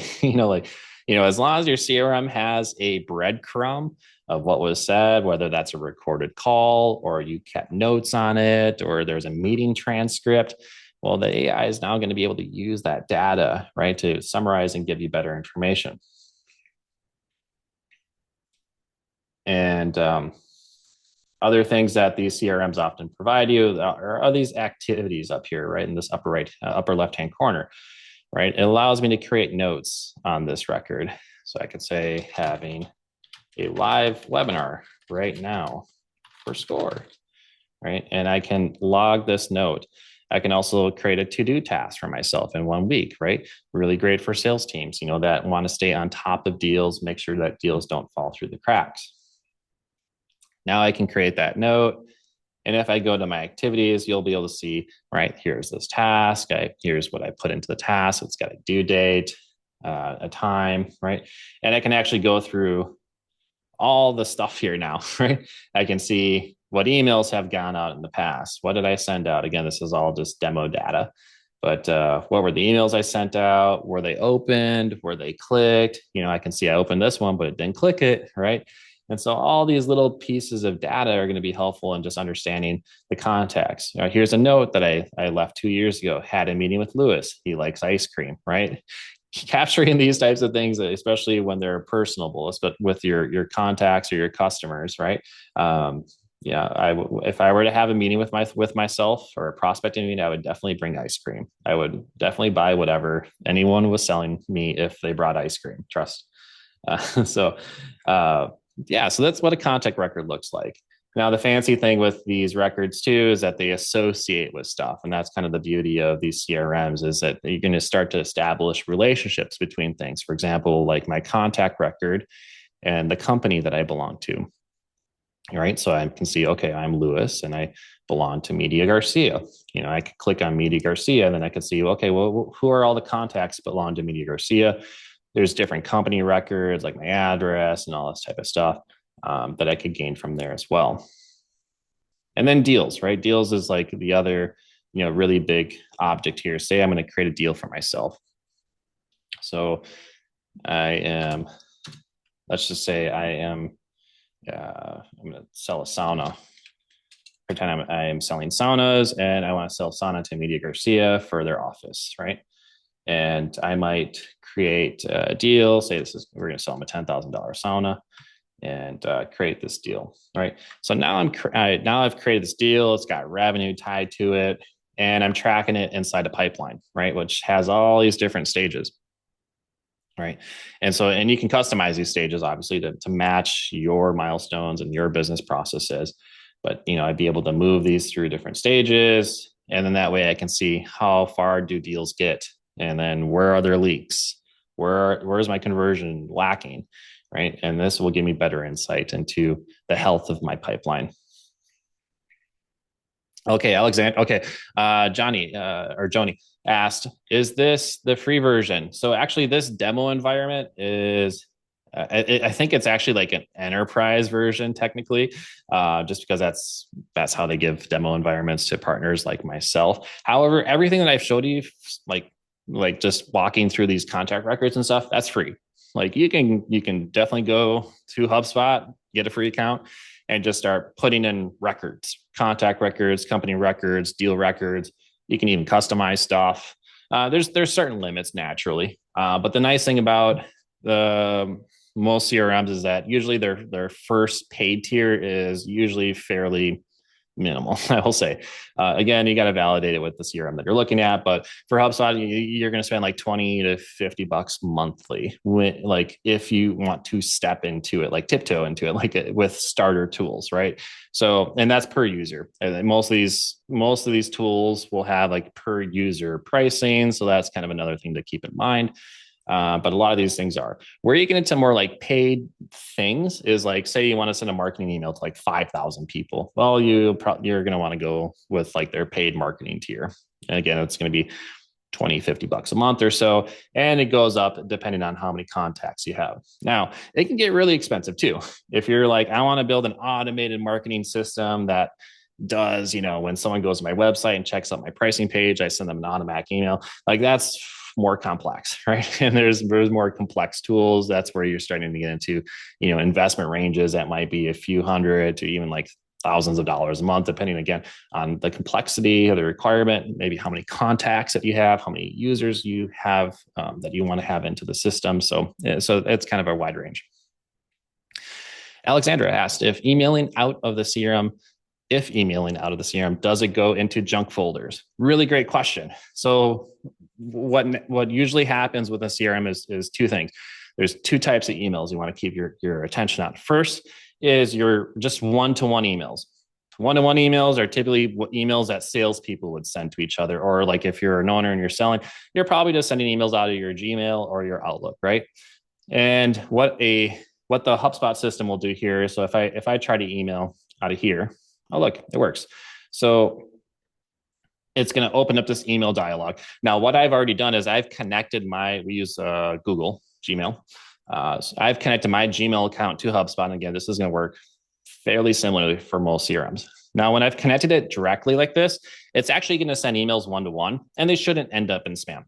A: As long as your CRM has a breadcrumb of what was said, whether that's a recorded call or you kept notes on it, or there's a meeting transcript, well, the AI is now going to be able to use that data, right, to summarize and give you better information. And other things that these CRMs often provide you are these activities up here, right, in this upper left-hand corner, right? It allows me to create notes on this record. So I could say having a live webinar right now for SCORE, right? And I can log this note. I can also create a to-do task for myself in 1 week, right? Really great for sales teams, that want to stay on top of deals, make sure that deals don't fall through the cracks. Now I can create that note. And if I go to my activities, you'll be able to see, right, here's this task. Here's what I put into the task. It's got a due date, a time, right? And I can actually go through all the stuff here now, right? I can see what emails have gone out in the past. What did I send out? Again, this is all just demo data. But what were the emails I sent out? Were they opened? Were they clicked? I can see I opened this one, but it didn't click it, right? And so all these little pieces of data are going to be helpful in just understanding the context. Here's a note that I left 2 years ago, had a meeting with Lewis. He likes ice cream, right? Capturing these types of things, especially when they're personable, but with your contacts or your customers, right? If I were to have a meeting with myself or a prospecting meeting, I would definitely bring ice cream. I would definitely buy whatever anyone was selling me if they brought ice cream. Trust. So that's what a contact record looks like. Now, the fancy thing with these records too is that they associate with stuff. And that's kind of the beauty of these CRMs, is that you're going to start to establish relationships between things. For example, like my contact record and the company that I belong to. All right. So I can see, okay, I'm Lewis and I belong to Media Garcia. I could click on Media Garcia and then I could see, okay, well, who are all the contacts that belong to Media Garcia? There's different company records, like my address and all this type of stuff that I could gain from there as well. And then deals, right? Deals is like the other, really big object here. Say I'm going to create a deal for myself. So let's just say I'm going to sell a sauna. Pretend I am selling saunas and I want to sell sauna to Media Garcia for their office, right? And I might create a deal. Say we're going to sell them a $10,000 sauna, and create this deal, right? So now I've created this deal. It's got revenue tied to it, and I'm tracking it inside a pipeline, right? Which has all these different stages, right? And you can customize these stages, obviously, to match your milestones and your business processes. But I'd be able to move these through different stages, and then that way I can see how far do deals get. And then where are there leaks? Where is my conversion lacking, right? And this will give me better insight into the health of my pipeline. Okay, Alexander. Okay, Johnny or Joni asked, "Is this the free version?" So actually, this demo environment is. I think it's actually like an enterprise version, technically, just because that's how they give demo environments to partners like myself. However, everything that I've showed you, like like just walking through these contact records and stuff, that's free. Like you can definitely go to HubSpot, get a free account, and just start putting in records, contact records, company records, deal records. You can even customize stuff. There's certain limits naturally, but the nice thing about the most CRMs is that usually their first paid tier is usually fairly minimal. I will say, again, you got to validate it with the CRM that you're looking at. But for HubSpot, you're going to spend like 20 to $50 monthly. Like if you want to step into it, like tiptoe into it, like with starter tools, right? So, and that's per user. And most of these tools will have like per user pricing. So that's kind of another thing to keep in mind. But a lot of these things are where you get into more like paid things is like, say you want to send a marketing email to like 5,000 people. Well, you're going to want to go with like their paid marketing tier. And again, it's going to be 20, $50 a month or so. And it goes up depending on how many contacts you have. Now, it can get really expensive too. If you're like, I want to build an automated marketing system that does, when someone goes to my website and checks out my pricing page, I send them an automatic email. Like that's more complex, right? And there's more complex tools. That's where you're starting to get into, investment ranges that might be a few hundred to even like thousands of dollars a month, depending again on the complexity of the requirement, maybe how many contacts that you have, how many users you have that you want to have into the system. So it's kind of a wide range. Alexandra asked if emailing out of the CRM, does it go into junk folders? Really great question. So what usually happens with a CRM is two things. There's two types of emails you want to keep your attention on. First is your just one-to-one emails. One-to-one emails are typically emails that salespeople would send to each other, or like if you're an owner and you're selling, you're probably just sending emails out of your Gmail or your Outlook, right? And what the HubSpot system will do here is, so if I try to email out of here, oh look, it works. So it's going to open up this email dialog. Now, what I've already done is I've connected we use Google Gmail. So I've connected my Gmail account to HubSpot. And again, this is going to work fairly similarly for most CRMs. Now, when I've connected it directly like this, it's actually going to send emails one-to-one, and they shouldn't end up in spam.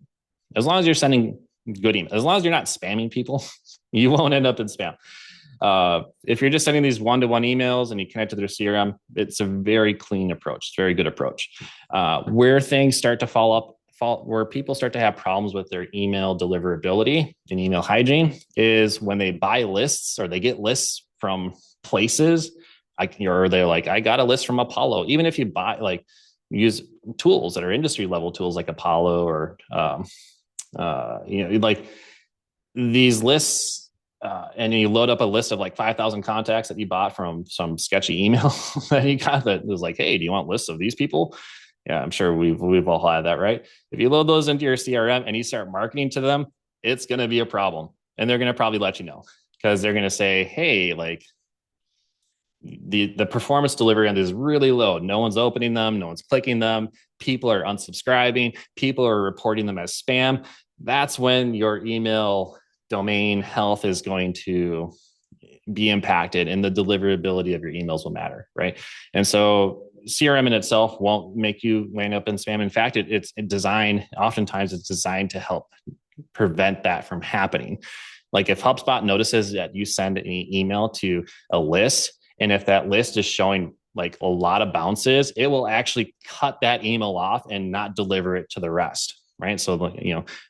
A: As long as you're sending good emails, as long as you're not spamming people, you won't end up in spam. If you're just sending these one-to-one emails and you connect to their CRM, it's a very clean approach. It's a very good approach. Where things start to where people start to have problems with their email deliverability and email hygiene is when they buy lists or they get lists from places, or they're like, I got a list from Apollo. Even if you use tools that are industry level tools like Apollo or like these lists. And you load up a list of like 5,000 contacts that you bought from some sketchy email that you got that was like, hey, do you want lists of these people? Yeah, I'm sure we've all had that, right? If you load those into your CRM and you start marketing to them, it's going to be a problem. And they're going to probably let you know because they're going to say, hey, like the performance delivery on this is really low. No one's opening them. No one's clicking them. People are unsubscribing. People are reporting them as spam. That's when your email domain health is going to be impacted and the deliverability of your emails will matter, right? And so CRM in itself won't make you land up in spam. In fact, oftentimes it's designed to help prevent that from happening. Like if HubSpot notices that you send an email to a list, and if that list is showing like a lot of bounces, it will actually cut that email off and not deliver it to the rest. Right. So,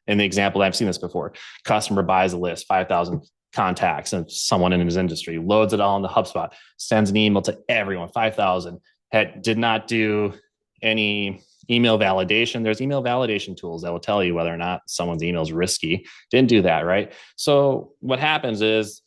A: in the example, I've seen this before. Customer buys a list, 5,000 contacts, and someone in his industry loads it all into HubSpot, sends an email to everyone, 5,000, did not do any email validation. There's email validation tools that will tell you whether or not someone's email is risky. Didn't do that. Right. So what happens is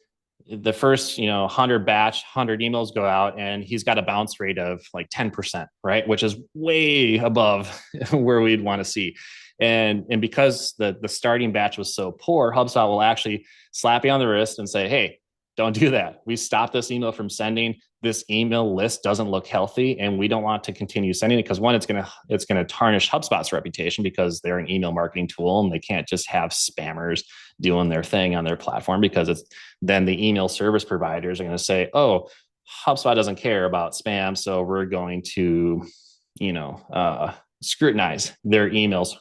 A: the first, 100 emails go out and he's got a bounce rate of like 10%, right? Which is way above where we'd want to see. And because the starting batch was so poor, HubSpot will actually slap you on the wrist and say, hey, don't do that. We stopped this email from sending. This email list doesn't look healthy, and we don't want to continue sending it because one, it's gonna tarnish HubSpot's reputation because they're an email marketing tool and they can't just have spammers doing their thing on their platform because then the email service providers are going to say, oh, HubSpot doesn't care about spam, so we're going to, scrutinize their emails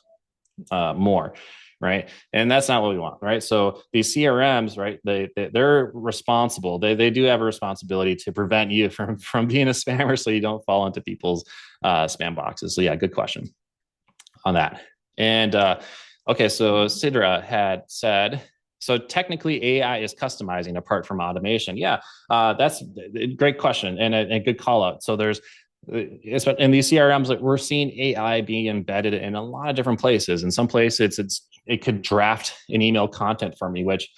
A: more, right? And that's not what we want, right? So these CRMs, right? They're responsible. They do have a responsibility to prevent you from being a spammer, so you don't fall into people's spam boxes. So yeah, good question on that. And okay, so Sidra had said, so technically AI is customizing apart from automation. Yeah, that's a great question and a good call out. So there's in these CRMs, like we're seeing AI being embedded in a lot of different places. In some places, it could draft an email content for me, which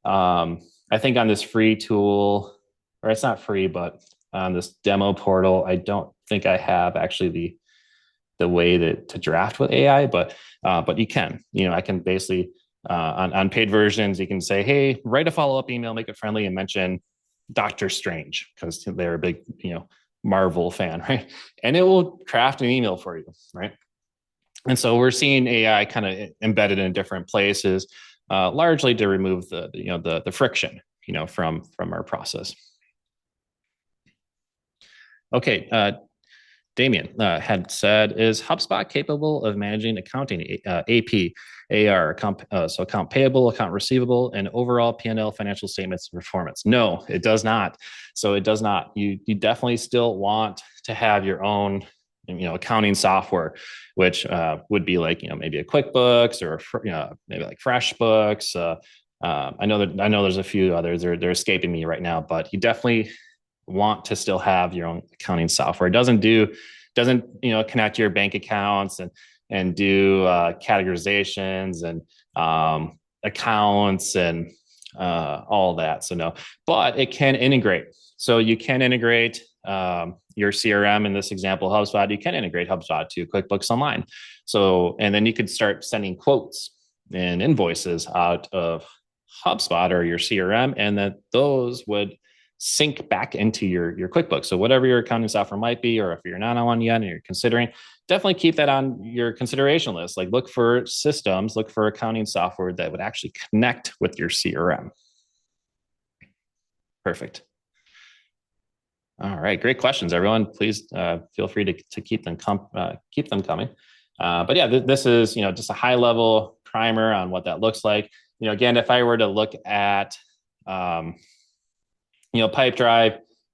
A: I think on this free tool, or it's not free, but on this demo portal, I don't think I have actually the way to draft with AI, but you can. I can basically on paid versions, you can say, hey, write a follow up email, make it friendly, and mention Doctor Strange because they're a big Marvel fan, right? And it will craft an email for you, right? And so we're seeing AI kind of embedded in different places, largely to remove the friction, from our process. Okay, Damien had said, is HubSpot capable of managing accounting, AP, AR, so account payable, account receivable, and overall P&L financial statements performance? No, it does not. So it does not. You definitely still want to have your own accounting software, which would be like maybe a QuickBooks or maybe like FreshBooks. I know there's a few others. They're escaping me right now, but you definitely want to still have your own accounting software. It doesn't connect to your bank accounts and do categorizations and accounts and all that. So no, but it can integrate. So you can integrate your CRM in this example, HubSpot. You can integrate HubSpot to QuickBooks Online. So and then you could start sending quotes and invoices out of HubSpot or your CRM, and that those would sync back into your QuickBooks. So whatever your accounting software might be, or if you're not on one yet and you're considering, definitely keep that on your consideration list. Like look for systems, look for accounting software that would actually connect with your CRM. Perfect. All right, great questions, everyone. Please feel free to keep them coming. But yeah, this is just a high level primer on what that looks like. Again, if I were to look at Pipedrive,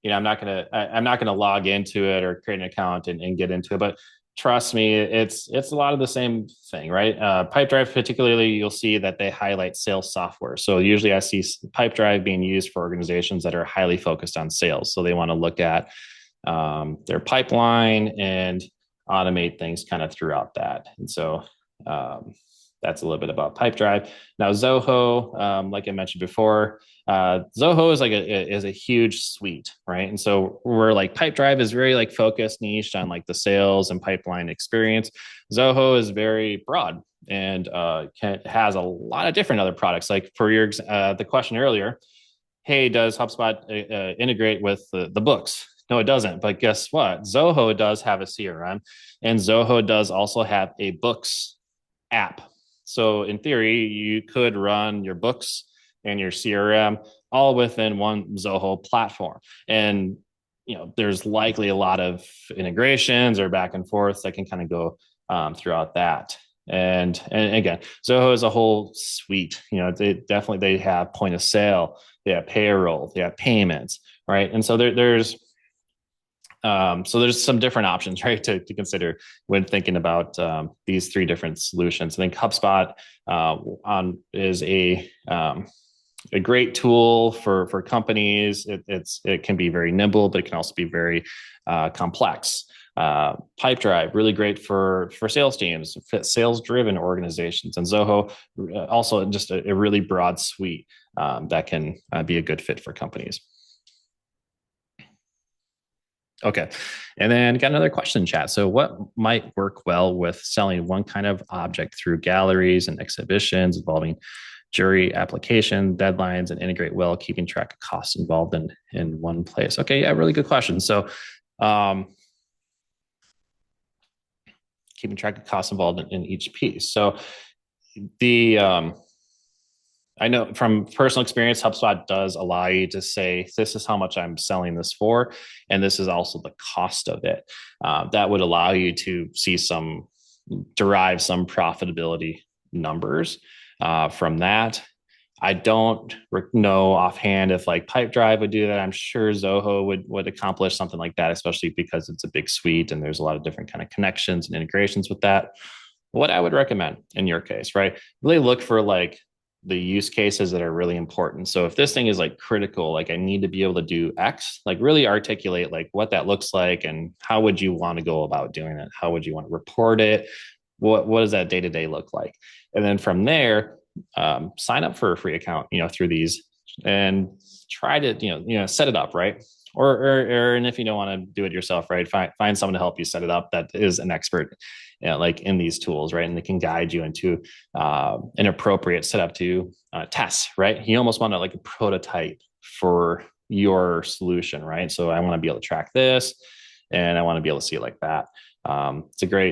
A: I'm not gonna log into it or create an account and get into it, but trust me, it's a lot of the same thing, right? Pipedrive, particularly, you'll see that they highlight sales software. So usually I see Pipedrive being used for organizations that are highly focused on sales. So they want to look at their pipeline and automate things kind of throughout that. And so that's a little bit about Pipedrive. Now Zoho, like I mentioned before, Zoho is a huge suite, right? And so we're like Pipedrive is very like focused, niched on like the sales and pipeline experience. Zoho is very broad and has a lot of different other products. Like for the question earlier, hey, does HubSpot integrate with the books? No, it doesn't. But guess what? Zoho does have a CRM, and Zoho does also have a books app. So in theory, you could run your books and your CRM all within one Zoho platform. And there's likely a lot of integrations or back and forth that can kind of go throughout that. And again, Zoho is a whole suite. They have point of sale, they have payroll, they have payments, right? And so there's some different options, right, to consider when thinking about these three different solutions. I think HubSpot is a great tool for companies. It can be very nimble, but it can also be very complex. Pipedrive, really great for sales teams, sales-driven organizations, and Zoho also just a really broad suite that can be a good fit for companies. Okay. And then got another question in chat. So what might work well with selling one kind of object through galleries and exhibitions involving jury application, deadlines, and integrate well, keeping track of costs involved in one place? Okay, yeah, really good question. So keeping track of costs involved in each piece. So I know from personal experience, HubSpot does allow you to say, this is how much I'm selling this for, and this is also the cost of it. That would allow you to see some derive some profitability numbers from that. I don't know offhand if like Pipedrive would do that. I'm sure Zoho would accomplish something like that, especially because it's a big suite and there's a lot of different kind of connections and integrations with that. What I would recommend in your case, right? Really look for like the use cases that are really important. So if this thing is like critical, like I need to be able to do X, like really articulate like what that looks like and how would you want to go about doing it? How would you want to report it? What does that day to day look like? And then from there, sign up for a free account, through these and try to, set it up, right? And if you don't want to do it yourself, right, find someone to help you set it up that is an expert, like in these tools, right? And they can guide you into an appropriate setup to tests, right? You almost want to like a prototype for your solution, right? So I want to be able to track this and I want to be able to see it like that.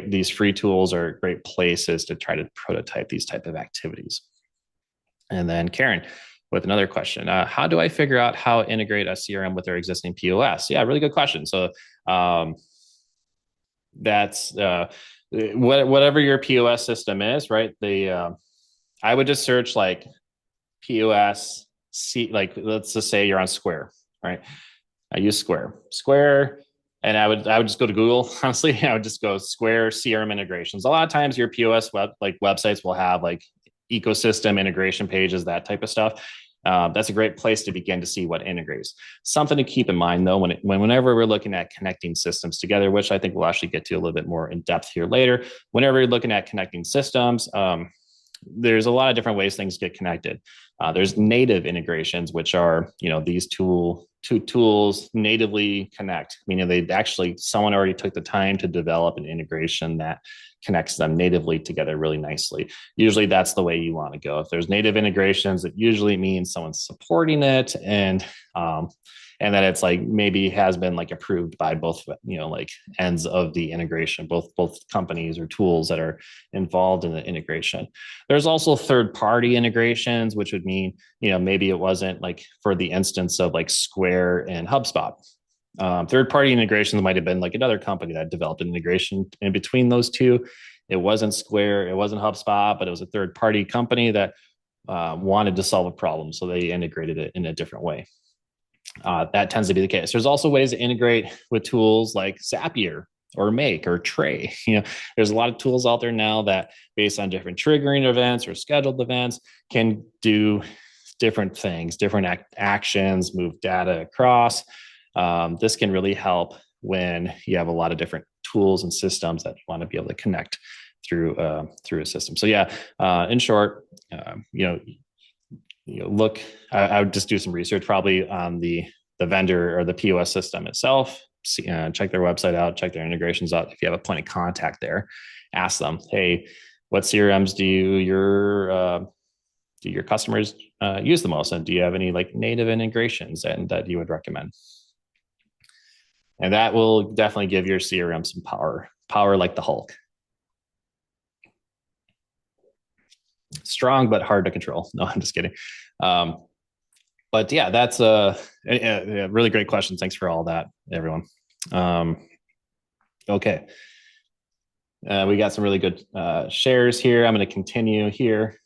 A: These free tools are great places to try to prototype these type of activities. And then Karen with another question, how do I figure out how to integrate a CRM with their existing POS? Yeah, really good question. So that's whatever your POS system is, right? I would just search like POS, like let's just say you're on Square, right? I use Square, and I would just go to Google. Honestly, I would just go Square CRM integrations. A lot of times, your POS websites will have like ecosystem integration pages, that type of stuff. That's a great place to begin to see what integrates. Something to keep in mind though, whenever we're looking at connecting systems together, which I think we'll actually get to a little bit more in depth here later. Whenever you're looking at connecting systems, there's a lot of different ways things get connected. There's native integrations, which are these two tools natively connect, meaning someone already took the time to develop an integration that connects them natively together really nicely. Usually that's the way you want to go. If there's native integrations, it usually means someone's supporting it and that it's like maybe has been like approved by both like ends of the integration, both companies or tools that are involved in the integration. There's also third party integrations, which would mean maybe it wasn't like for the instance of like Square and HubSpot. Third party integrations might have been like another company that developed an integration in between those two. It wasn't Square, it wasn't HubSpot, but it was a third party company that wanted to solve a problem, so they integrated it in a different way. That tends to be the case. There's also ways to integrate with tools like Zapier or Make or Tray. There's a lot of tools out there now that, based on different triggering events or scheduled events, can do different things, different actions, move data across. This can really help when you have a lot of different tools and systems that you want to be able to connect through a system. So yeah, in short, look, I would just do some research probably on the vendor or the POS system itself. Check their website out, check their integrations out. If you have a point of contact there, ask them, hey, what CRMs do your customers use the most? And do you have any like native integrations that you would recommend? And that will definitely give your CRM some power like the Hulk. Strong, but hard to control. No, I'm just kidding. But yeah, that's a really great question. Thanks for all that, everyone. Okay. We got some really good shares here. I'm going to continue here.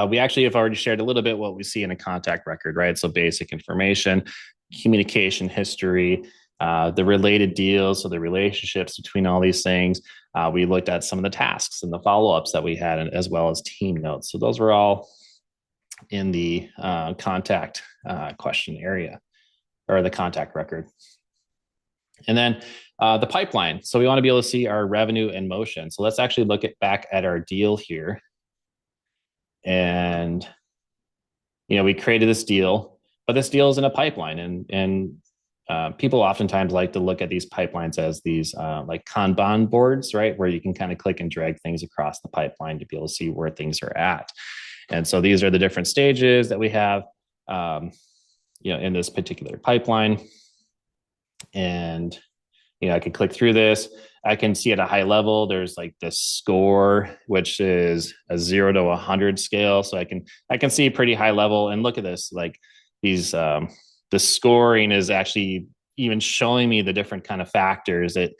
A: We actually have already shared a little bit what we see in a contact record, right? So basic information, communication history, the related deals, so the relationships between all these things. We looked at some of the tasks and the follow-ups that we had, as well as team notes. So those were all in the contact question area, or the contact record. And then the pipeline. So we want to be able to see our revenue in motion. So let's actually look back at our deal here. And we created this deal, but this deal is in a pipeline, and people oftentimes like to look at these pipelines as these like Kanban boards, right? Where you can kind of click and drag things across the pipeline to be able to see where things are at. And so these are the different stages that we have, in this particular pipeline. And, I can click through this. I can see at a high level, there's like this score, which is a 0 to 100 scale. So I can see pretty high level, and look at this, like these, the scoring is actually, even showing me the different kind of factors it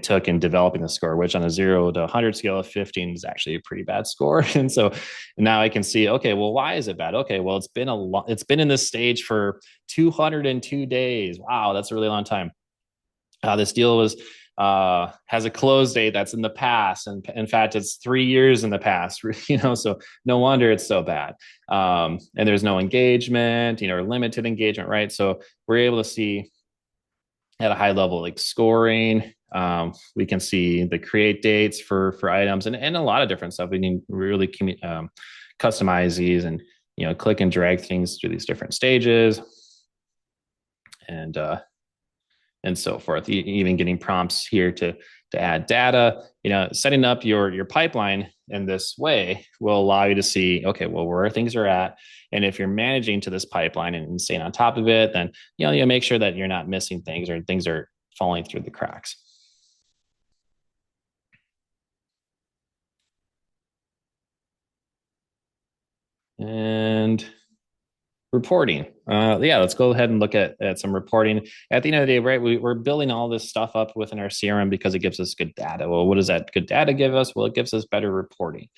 A: took in developing the score, which on a 0 to 100 scale of 15 is actually a pretty bad score. And so now I can see, okay, well, why is it bad? Okay, well, it's been in this stage for 202 days. Wow, that's a really long time. This deal was has a close date that's in the past, and in fact, it's 3 years in the past. So no wonder it's so bad. And there's no engagement, or limited engagement, right? So we're able to see at a high level, like scoring. We can see the create dates for items and a lot of different stuff. We need really customize these and click and drag things through these different stages and so forth. Even getting prompts here to add data. Setting up your pipeline in this way will allow you to see, okay, well, where things are at. And if you're managing to this pipeline and staying on top of it, then you make sure that you're not missing things or things are falling through the cracks. And reporting. Yeah, let's go ahead and look at some reporting. At the end of the day, right, we're building all this stuff up within our CRM because it gives us good data. Well, what does that good data give us? Well, it gives us better reporting.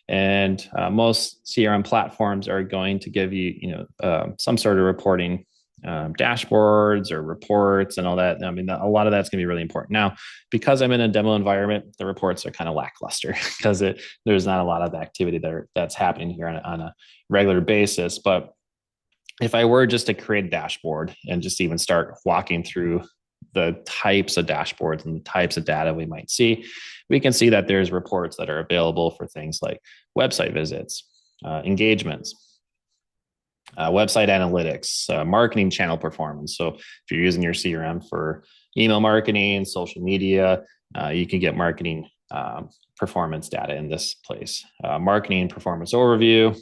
A: And most CRM platforms are going to give you, some sort of reporting, dashboards or reports and all that. I mean, a lot of that's going to be really important. Now, because I'm in a demo environment, the reports are kind of lackluster because there's not a lot of activity that's happening here on a regular basis. But if I were just to create a dashboard and just even start walking through the types of dashboards and the types of data we might see, we can see that there's reports that are available for things like website visits, engagements, website analytics, marketing channel performance. So if you're using your CRM for email marketing, social media, you can get marketing performance data in this place. Marketing performance overview.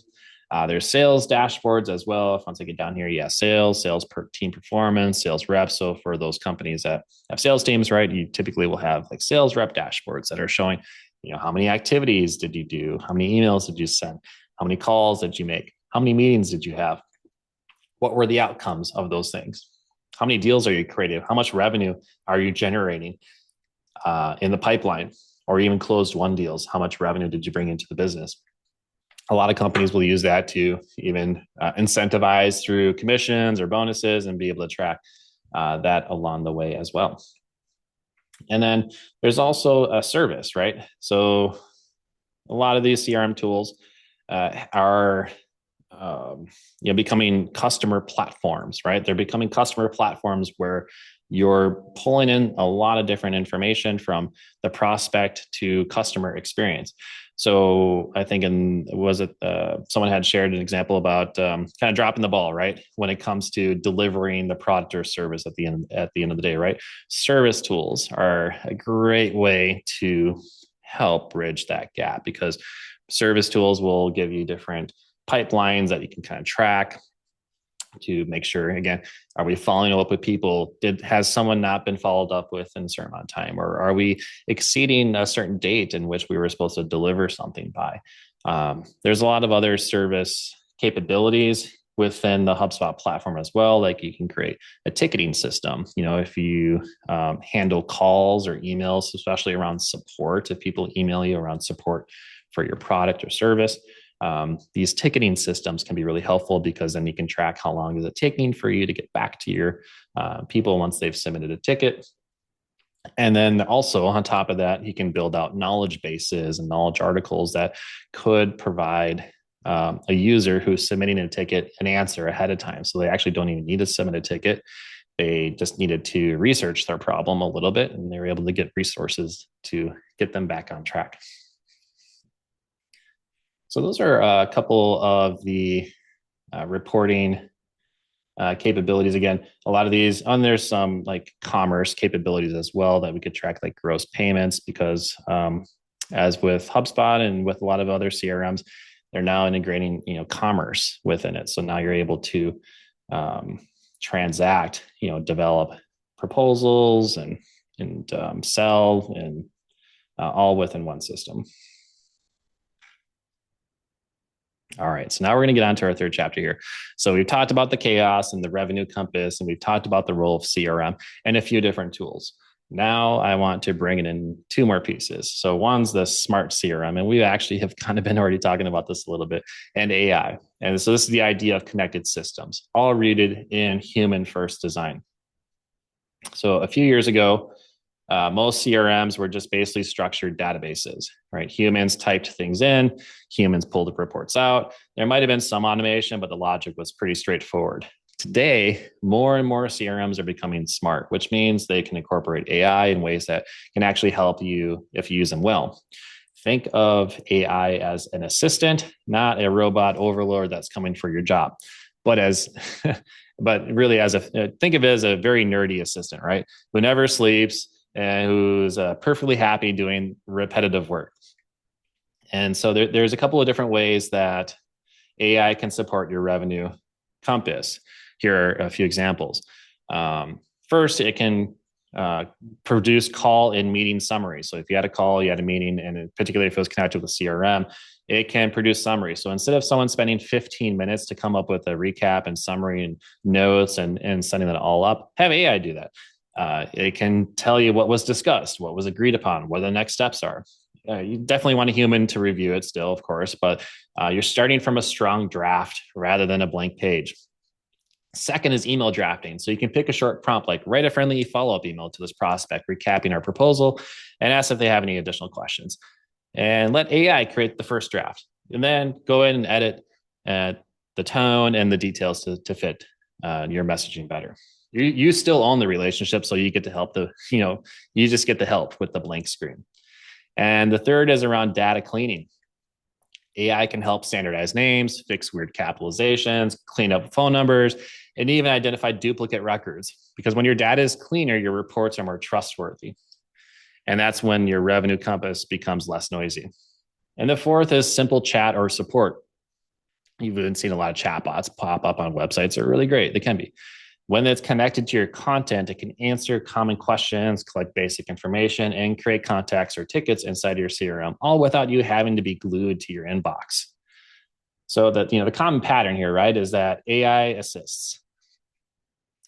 A: There's sales dashboards as well. Once I get down here, sales per team performance, sales reps. So for those companies that have sales teams, right, you typically will have like sales rep dashboards that are showing, how many activities did you do? How many emails did you send? How many calls did you make? How many meetings did you have? What were the outcomes of those things? How many deals are you creating? How much revenue are you generating in the pipeline or even closed won deals? How much revenue did you bring into the business? A lot of companies will use that to even incentivize through commissions or bonuses and be able to track that along the way as well. And then there's also a service, right? So a lot of these CRM tools are becoming customer platforms, right? They're becoming customer platforms where you're pulling in a lot of different information from the prospect to customer experience. So I think someone had shared an example about kind of dropping the ball, right? When it comes to delivering the product or service at the end of the day, right? Service tools are a great way to help bridge that gap because service tools will give you different pipelines that you can kind of track to make sure, again, are we following up with people? Has someone not been followed up with in a certain amount of time? Or are we exceeding a certain date in which we were supposed to deliver something by? There's a lot of other service capabilities within the HubSpot platform as well. Like you can create a ticketing system. If you handle calls or emails, especially around support, if people email you around support for your product or service, these ticketing systems can be really helpful because then you can track how long is it taking for you to get back to your people once they've submitted a ticket. And then also on top of that, you can build out knowledge bases and knowledge articles that could provide a user who's submitting a ticket an answer ahead of time. So they actually don't even need to submit a ticket. They just needed to research their problem a little bit, and they were able to get resources to get them back on track. So those are a couple of the reporting capabilities. Again, a lot of these, and there's some like commerce capabilities as well that we could track, like gross payments, because as with HubSpot and with a lot of other CRMs, they're now integrating commerce within it. So now you're able to transact, develop proposals and sell and all within one system. All right, so now we're going to get on to our third chapter here. So we've talked about the chaos and the revenue compass, and we've talked about the role of CRM and a few different tools. Now I want to bring it in two more pieces. So one's the smart CRM, and we actually have kind of been already talking about this a little bit, and AI. And so this is the idea of connected systems, all rooted in human first design. So a few years ago, most CRMs were just basically structured databases, right? Humans typed things in, humans pulled the reports out. There might have been some automation, but the logic was pretty straightforward. Today, more and more CRMs are becoming smart, which means they can incorporate AI in ways that can actually help you if you use them well. Think of AI as an assistant, not a robot overlord that's coming for your job, but as but really as a think of it as a very nerdy assistant, right? Who never sleeps and who's perfectly happy doing repetitive work. And so there's a couple of different ways that AI can support your revenue compass. Here are a few examples. First, it can produce call and meeting summaries. So if you had a call, you had a meeting, and particularly if it was connected with CRM, it can produce summaries. So instead of someone spending 15 minutes to come up with a recap and summary and notes and sending that all up, have AI do that. It can tell you what was discussed, what was agreed upon, what the next steps are. You definitely want a human to review it still, of course, but you're starting from a strong draft rather than a blank page. Second is email drafting. So you can pick a short prompt like write a friendly follow-up email to this prospect, recapping our proposal, and ask if they have any additional questions. And let AI create the first draft. And then go in and edit the tone and the details to fit your messaging better. You still own the relationship, so you get to help you just get the help with the blank screen. And the third is around data cleaning. AI can help standardize names, fix weird capitalizations, clean up phone numbers, and even identify duplicate records. Because when your data is cleaner, your reports are more trustworthy. And that's when your revenue compass becomes less noisy. And the fourth is simple chat or support. You've been seeing a lot of chatbots pop up on websites. They're really great. They can be. When it's connected to your content, it can answer common questions, collect basic information, and create contacts or tickets inside your CRM, all without you having to be glued to your inbox. So that, the common pattern here, right, is that AI assists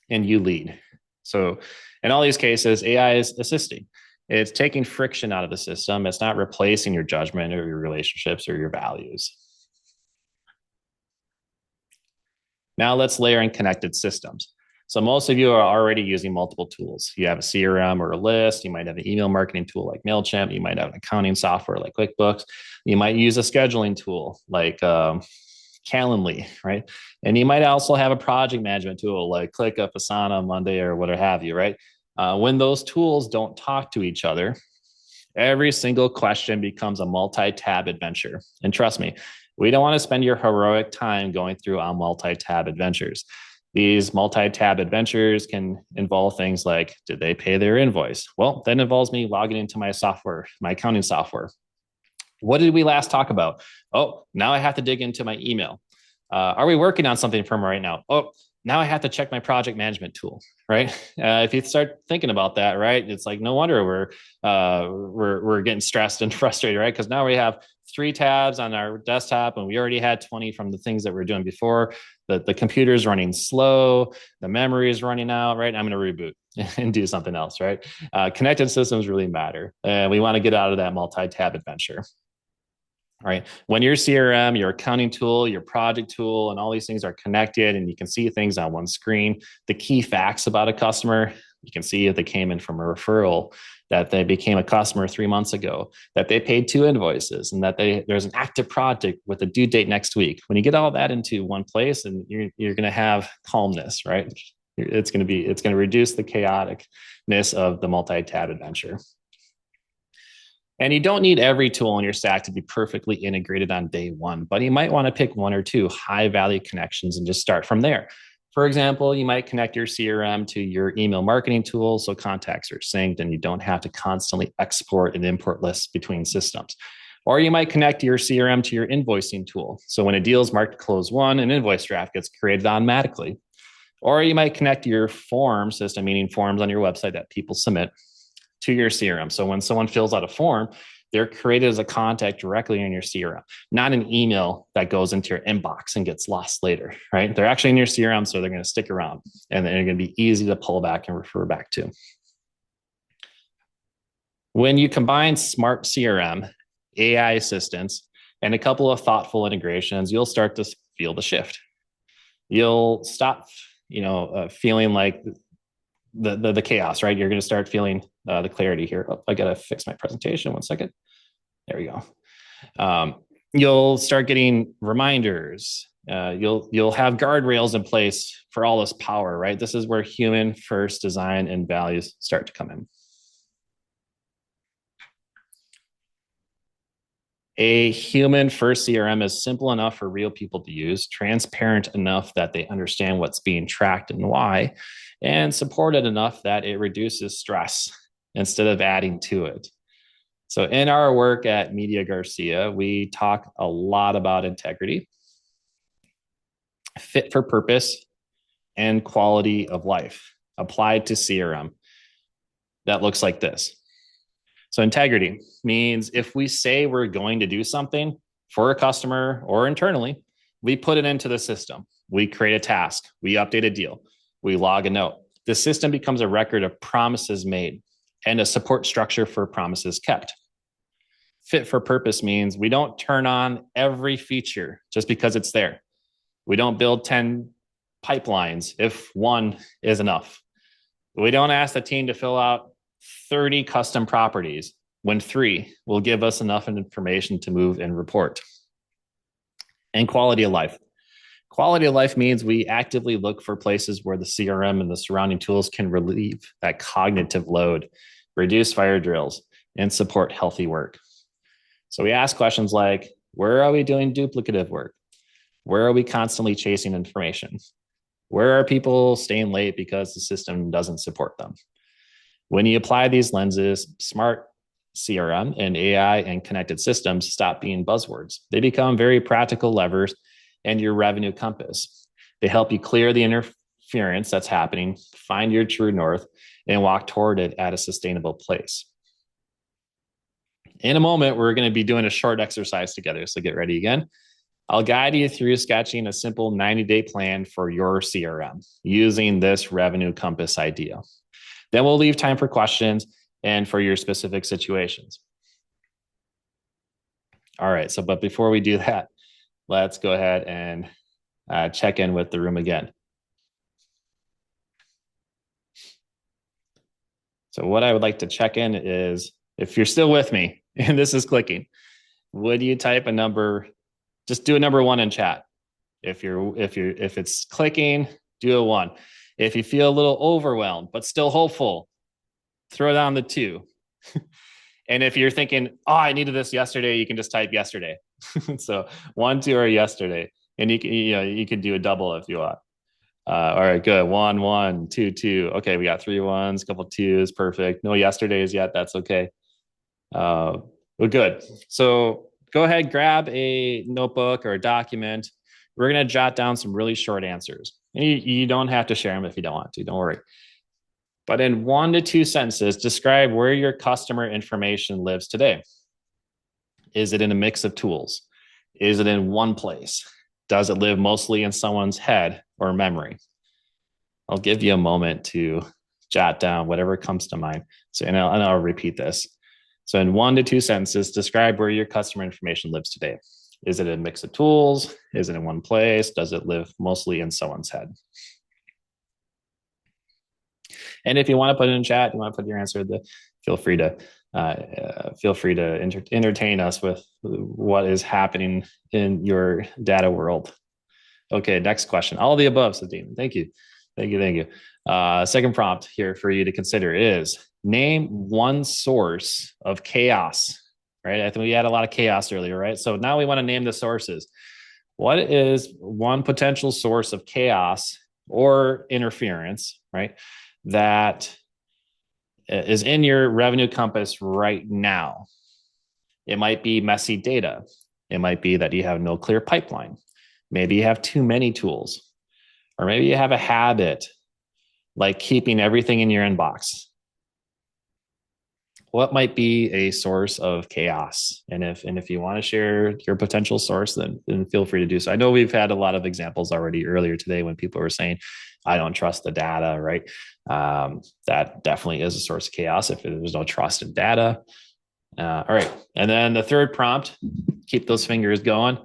A: and you lead. So in all these cases, AI is assisting. It's taking friction out of the system. It's not replacing your judgment or your relationships or your values. Now let's layer in connected systems. So most of you are already using multiple tools. You have a CRM or a list. You might have an email marketing tool like MailChimp. You might have an accounting software like QuickBooks. You might use a scheduling tool like Calendly, right? And you might also have a project management tool like ClickUp, Asana, Monday, or whatever have you, right? When those tools don't talk to each other, every single question becomes a multi-tab adventure. And trust me, we don't want to spend your heroic time going through on multi-tab adventures. These multi-tab adventures can involve things like, did they pay their invoice? Well, that involves me logging into my software, my accounting software. What did we last talk about? Oh, now I have to dig into my email. Are we working on something from right now? Oh, now I have to check my project management tool, right? If you start thinking about that, right, it's like no wonder we're getting stressed and frustrated, right? Because now we have 3 tabs on our desktop, and we already had 20 from the things that we were doing before. The computer's running slow, the memory is running out, right? I'm going to reboot and do something else, right? Connected systems really matter, and we want to get out of that multi-tab adventure. Right. When your CRM, your accounting tool, your project tool, and all these things are connected and you can see things on one screen, the key facts about a customer, you can see if they came in from a referral, that they became a customer 3 months ago, that they paid 2 invoices, and that there's an active project with a due date next week. When you get all that into one place, and you're going to have calmness, right? It's going to reduce the chaoticness of the multi-tab adventure. And you don't need every tool in your stack to be perfectly integrated on day one, but you might want to pick 1 or 2 high value connections and just start from there. For example, you might connect your CRM to your email marketing tool so contacts are synced and you don't have to constantly export and import lists between systems. Or you might connect your CRM to your invoicing tool. So when a deal is marked close won, an invoice draft gets created automatically. Or you might connect your form system, meaning forms on your website that people submit, to your CRM. So when someone fills out a form, They're created as a contact directly in your CRM, not an email that goes into your inbox and gets lost later, right? They're actually in your CRM, so they're going to stick around and they're going to be easy to pull back and refer back to. When you combine smart CRM, AI assistance, and a couple of thoughtful integrations, you'll start to feel the shift. You'll stop, feeling like the chaos, right? You're going to start feeling the clarity here. Oh, I got to fix my presentation. 1 second. There we go. You'll start getting reminders. You'll have guardrails in place for all this power, right? This is where human first design and values start to come in. A human first CRM is simple enough for real people to use, transparent enough that they understand what's being tracked and why, and supported enough that it reduces stress instead of adding to it. So in our work at Media Garcia, we talk a lot about integrity, fit for purpose, and quality of life applied to CRM. That looks like this. So integrity means if we say we're going to do something for a customer or internally, we put it into the system. We create a task, we update a deal, we log a note. The system becomes a record of promises made and a support structure for promises kept. Fit for purpose means we don't turn on every feature just because it's there. We don't build 10 pipelines if one is enough. We don't ask the team to fill out 30 custom properties when 3 will give us enough information to move and report. And quality of life. Quality of life means we actively look for places where the CRM and the surrounding tools can relieve that cognitive load, reduce fire drills, and support healthy work. So we ask questions like, where are we doing duplicative work? Where are we constantly chasing information? Where are people staying late because the system doesn't support them? When you apply these lenses, smart CRM and AI and connected systems stop being buzzwords. They become very practical levers and your revenue compass. They help you clear the interference that's happening, find your true north, and walk toward it at a sustainable place. In a moment, we're going to be doing a short exercise together, so get ready again. I'll guide you through sketching a simple 90-day plan for your CRM using this revenue compass idea. Then we'll leave time for questions and for your specific situations. All right, but before we do that, let's go ahead and check in with the room again. So what I would like to check in is, if you're still with me and this is clicking, would you type a number? Just do a number 1 in chat. If it's clicking, do a 1. If you feel a little overwhelmed but still hopeful, throw down the 2. And if you're thinking, oh, I needed this yesterday, you can just type yesterday. So 1, 2, or yesterday, and you can do a double if you want. All right, good. 1, 1, 2, 2. Okay, we got 3 1s, a couple 2s, perfect. No yesterdays yet. That's okay. Well, good. So go ahead, grab a notebook or a document. We're going to jot down some really short answers. And you don't have to share them if you don't want to. Don't worry. But in 1 to 2 sentences, describe where your customer information lives today. Is it in a mix of tools? Is it in one place? Does it live mostly in someone's head or memory? I'll give you a moment to jot down whatever comes to mind. So, and I'll repeat this. So in 1 to 2 sentences, describe where your customer information lives today. Is it a mix of tools? Is it in one place? Does it live mostly in someone's head? And if you want to put it in chat, you want to put your answer, feel free to entertain us with what is happening in your data world. Okay, next question. All of the above, says Damon. Thank you. Second prompt here for you to consider is name one source of chaos, right? I think we had a lot of chaos earlier, right? So now we want to name the sources. What is one potential source of chaos or interference, right, that is in your revenue compass right now? It might be messy data. It might be that you have no clear pipeline. Maybe you have too many tools, or maybe you have a habit like keeping everything in your inbox. what might be a source of chaos? And if you want to share your potential source, then feel free to do so. I know we've had a lot of examples already earlier today when people were saying, I don't trust the data, right? That definitely is a source of chaos if there's no trust in data. All right. And then the third prompt, keep those fingers going.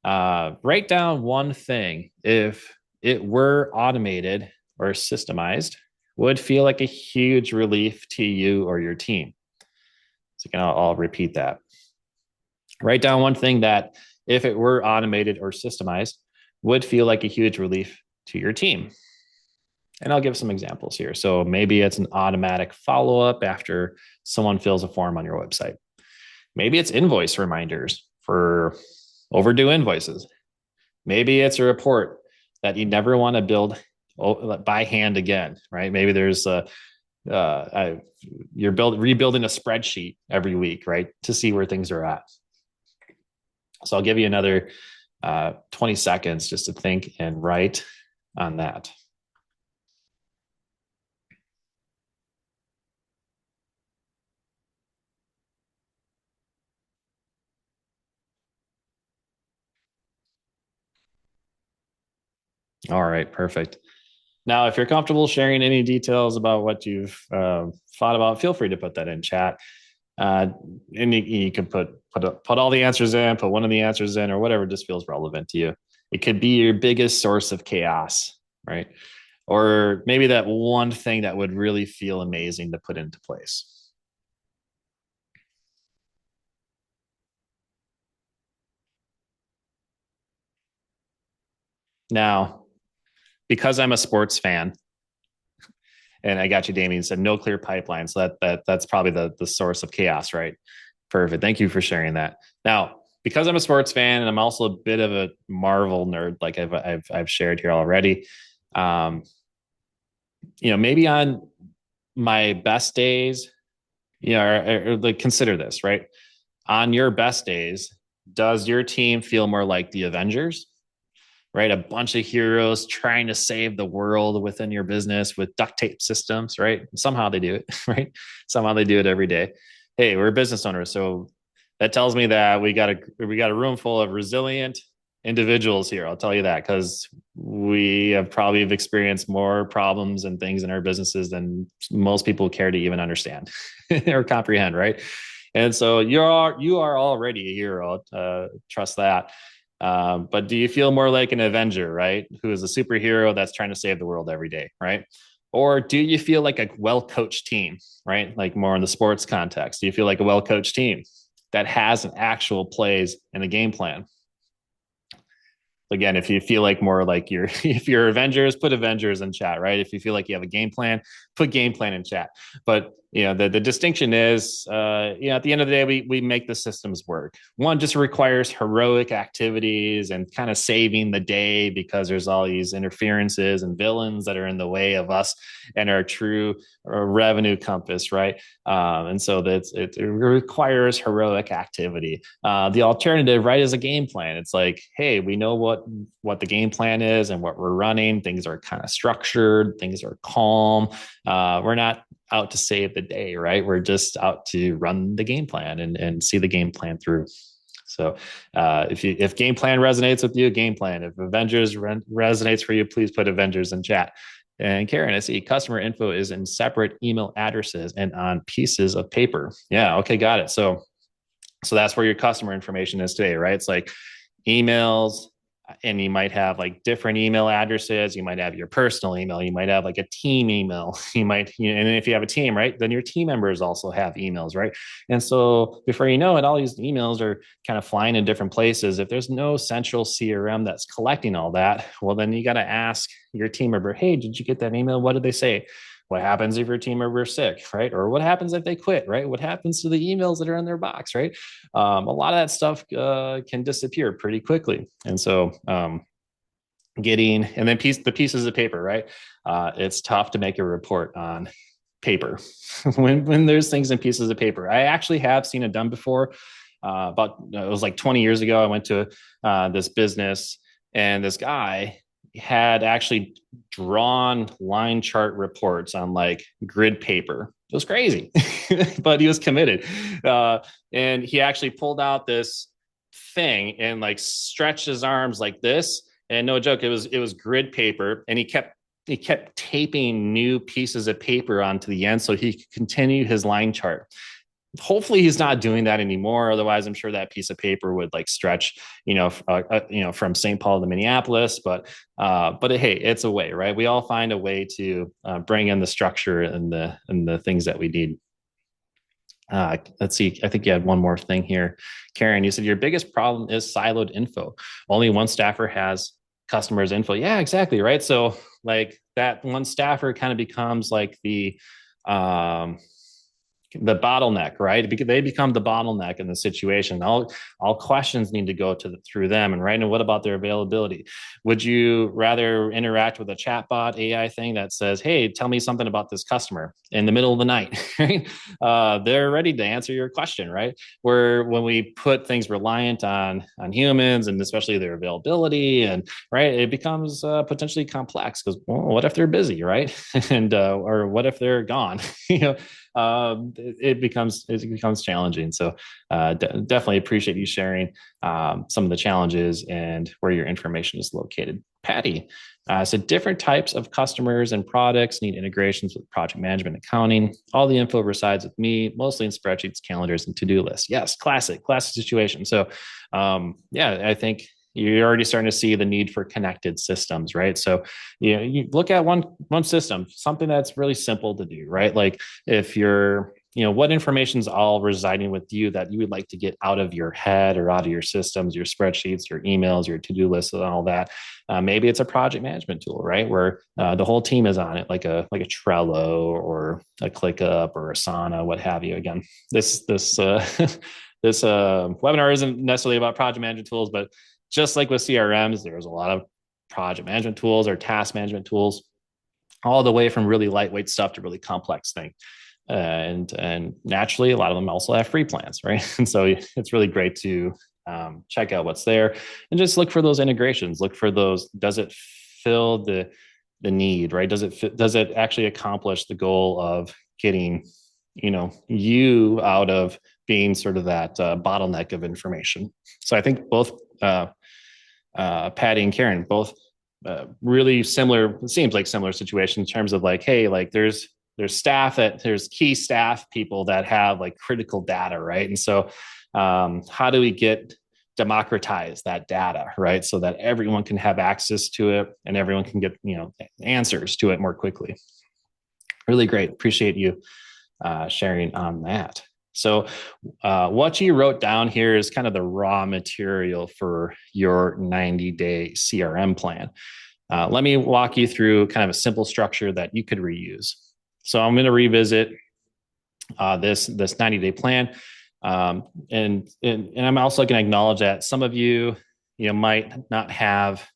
A: Write down one thing. If it were automated or systemized, would feel like a huge relief to you or your team. So again, I'll repeat that. Write down one thing that, if it were automated or systemized, would feel like a huge relief to your team. And I'll give some examples here. So maybe it's an automatic follow up after someone fills a form on your website. Maybe it's invoice reminders for overdue invoices. Maybe it's a report that you never want to build by hand again, right? Maybe there's you're rebuilding a spreadsheet every week, right, to see where things are at. So I'll give you another 20 seconds just to think and write on that. All right, perfect. Now, if you're comfortable sharing any details about what you've thought about, feel free to put that in chat. And you can put all the answers in, put one of the answers in, or whatever just feels relevant to you. It could be your biggest source of chaos, right? Or maybe that one thing that would really feel amazing to put into place. Now, because I'm a sports fan, and I got you, Damien, said no clear pipeline. So that's probably the source of chaos, right? Perfect. Thank you for sharing that. Now, because I'm a sports fan and I'm also a bit of a Marvel nerd, like I've shared here already. Um, maybe on my best days, or like consider this, right? On your best days, does your team feel more like the Avengers, right? A bunch of heroes trying to save the world within your business with duct tape systems, right? Somehow they do it, right? Somehow they do it every day. Hey, we're business owners, so that tells me that we got a room full of resilient individuals here. I'll tell you that because we have probably experienced more problems and things in our businesses than most people care to even understand or comprehend, right? And so you are already a hero. Trust that. But do you feel more like an Avenger, right? Who is a superhero that's trying to save the world every day, right? Or do you feel like a well coached team, right? Like more in the sports context. Do you feel like a well coached team that has an actual plays and a game plan? Again, if you feel like more like you're if you're Avengers, put Avengers in chat, right? If you feel like you have a game plan, put game plan in chat. But the distinction is at the end of the day, we make the systems work. One just requires heroic activities and kind of saving the day because there's all these interferences and villains that are in the way of us and our true revenue compass, right? And so it requires heroic activity. The alternative, right, is a game plan. It's like, hey, we know what the game plan is and what we're running. Things are kind of structured. Things are calm. We're not out to save the day, right? We're just out to run the game plan and see the game plan through. So if game plan resonates with you, game plan. If Avengers resonates for you, please put Avengers in chat. And Karen, I see customer info is in separate email addresses and on pieces of paper. Yeah, okay, got it. So that's where your customer information is today, right? It's like emails, and you might have like different email addresses. You might have your personal email. You might have like a team email. And if you have a team, right, then your team members also have emails, right? And so before you know it, all these emails are kind of flying in different places. If there's no central CRM that's collecting all that, well, then you got to ask your team member, hey, did you get that email? What did they say? What happens if your team member is sick, right? Or what happens if they quit, right? What happens to the emails that are in their box, right? A lot of that stuff can disappear pretty quickly. And so the pieces of paper, right? It's tough to make a report on paper when there's things in pieces of paper. I actually have seen it done before. It was like 20 years ago. I went to this business, and this guy had actually drawn line chart reports on like grid paper. It was crazy. but he was committed. Uh, and he actually pulled out this thing and like stretched his arms like this. And no joke, it was grid paper, and he kept taping new pieces of paper onto the end so he could continue his line chart. Hopefully he's not doing that anymore. Otherwise, I'm sure that piece of paper would like stretch, from St. Paul to Minneapolis. But hey, it's a way, right? We all find a way to bring in the structure and the things that we need. Let's see. I think you had one more thing here, Karen. You said your biggest problem is siloed info. Only one staffer has customers' info. Yeah, exactly, right. So like that one staffer kind of becomes like um, the bottleneck, right? Because they become the bottleneck in the situation. All questions need to go through them. And right, and what about their availability? Would you rather interact with a chatbot AI thing that says, "Hey, tell me something about this customer" in the middle of the night? Right? They're ready to answer your question, right? Where when we put things reliant on humans and especially their availability, and right, it becomes potentially complex because well, what if they're busy, right? And or what if they're gone? you know it becomes challenging. So definitely appreciate you sharing some of the challenges and where your information is located. Patty, so different types of customers and products need integrations with project management, accounting. All the info resides with me, mostly in spreadsheets, calendars, and to-do lists. Yes, classic situation. So yeah, I think you're already starting to see the need for connected systems, right? So you look at one system, something that's really simple to do, right? Like if you're what information is all residing with you that you would like to get out of your head or out of your systems, your spreadsheets, your emails, your to-do lists, and all that. Maybe it's a project management tool, right, where the whole team is on it, like a Trello or a ClickUp or Asana, what have you. Again, this this webinar isn't necessarily about project management tools, but just like with CRMs, there's a lot of project management tools or task management tools, all the way from really lightweight stuff to really complex things. And naturally, a lot of them also have free plans, right? And so it's really great to check out what's there and just look for those integrations. Look for those. Does it fill the need, right? Does it actually accomplish the goal of getting you out of being sort of that bottleneck of information? So I think both Patty and Karen both really similar. It seems like similar situation in terms of like, hey, like there's key staff people that have like critical data, right? And so how do we democratize that data, right? So that everyone can have access to it and everyone can get answers to it more quickly. Really great. Appreciate you sharing on that. So what you wrote down here is kind of the raw material for your 90-day CRM plan. Let me walk you through kind of a simple structure that you could reuse. So I'm going to revisit this 90-day plan, and I'm also going to acknowledge that some of you might not have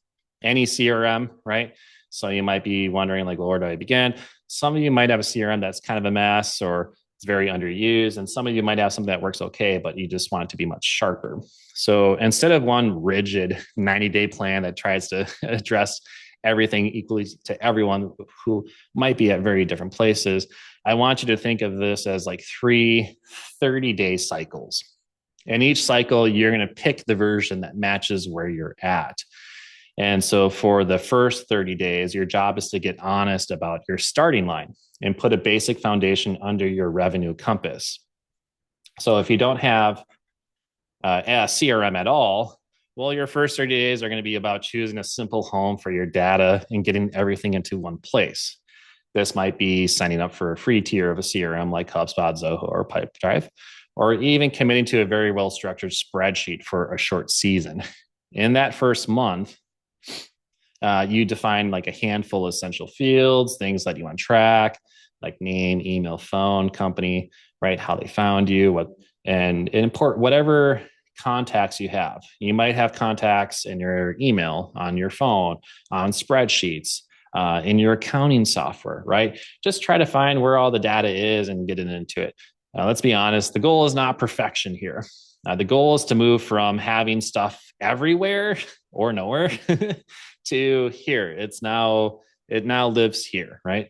A: any CRM, right? So you might be wondering like, well, where do I begin? Some of you might have a CRM that's kind of a mess or it's very underused, and some of you might have something that works okay, but you just want it to be much sharper. So instead of one rigid 90-day plan that tries to address everything equally to everyone who might be at very different places, I want you to think of this as like 3 30-day cycles. And each cycle, you're going to pick the version that matches where you're at. And so for the first 30 days, your job is to get honest about your starting line and put a basic foundation under your revenue compass. So if you don't have a CRM at all, well, your first 30 days are going to be about choosing a simple home for your data and getting everything into one place. This might be signing up for a free tier of a CRM like HubSpot, Zoho, or Pipedrive, or even committing to a very well-structured spreadsheet for a short season. In that first month, you define like a handful of essential fields, things that you want to track, like name, email, phone, company, right? How they found you, and import whatever contacts you have. You might have contacts in your email, on your phone, on spreadsheets, in your accounting software, right? Just try to find where all the data is and get it into it. Let's be honest, the goal is not perfection here. The goal is to move from having stuff everywhere or nowhere to here. It now lives here, right?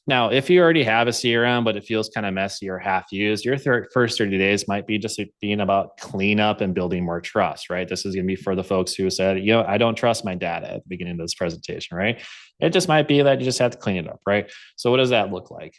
A: Now, if you already have a CRM, but it feels kind of messy or half used, your first 30 days might be just being about cleanup and building more trust, right? This is going to be for the folks who said, I don't trust my data at the beginning of this presentation, right? It just might be that you just have to clean it up, right? So what does that look like?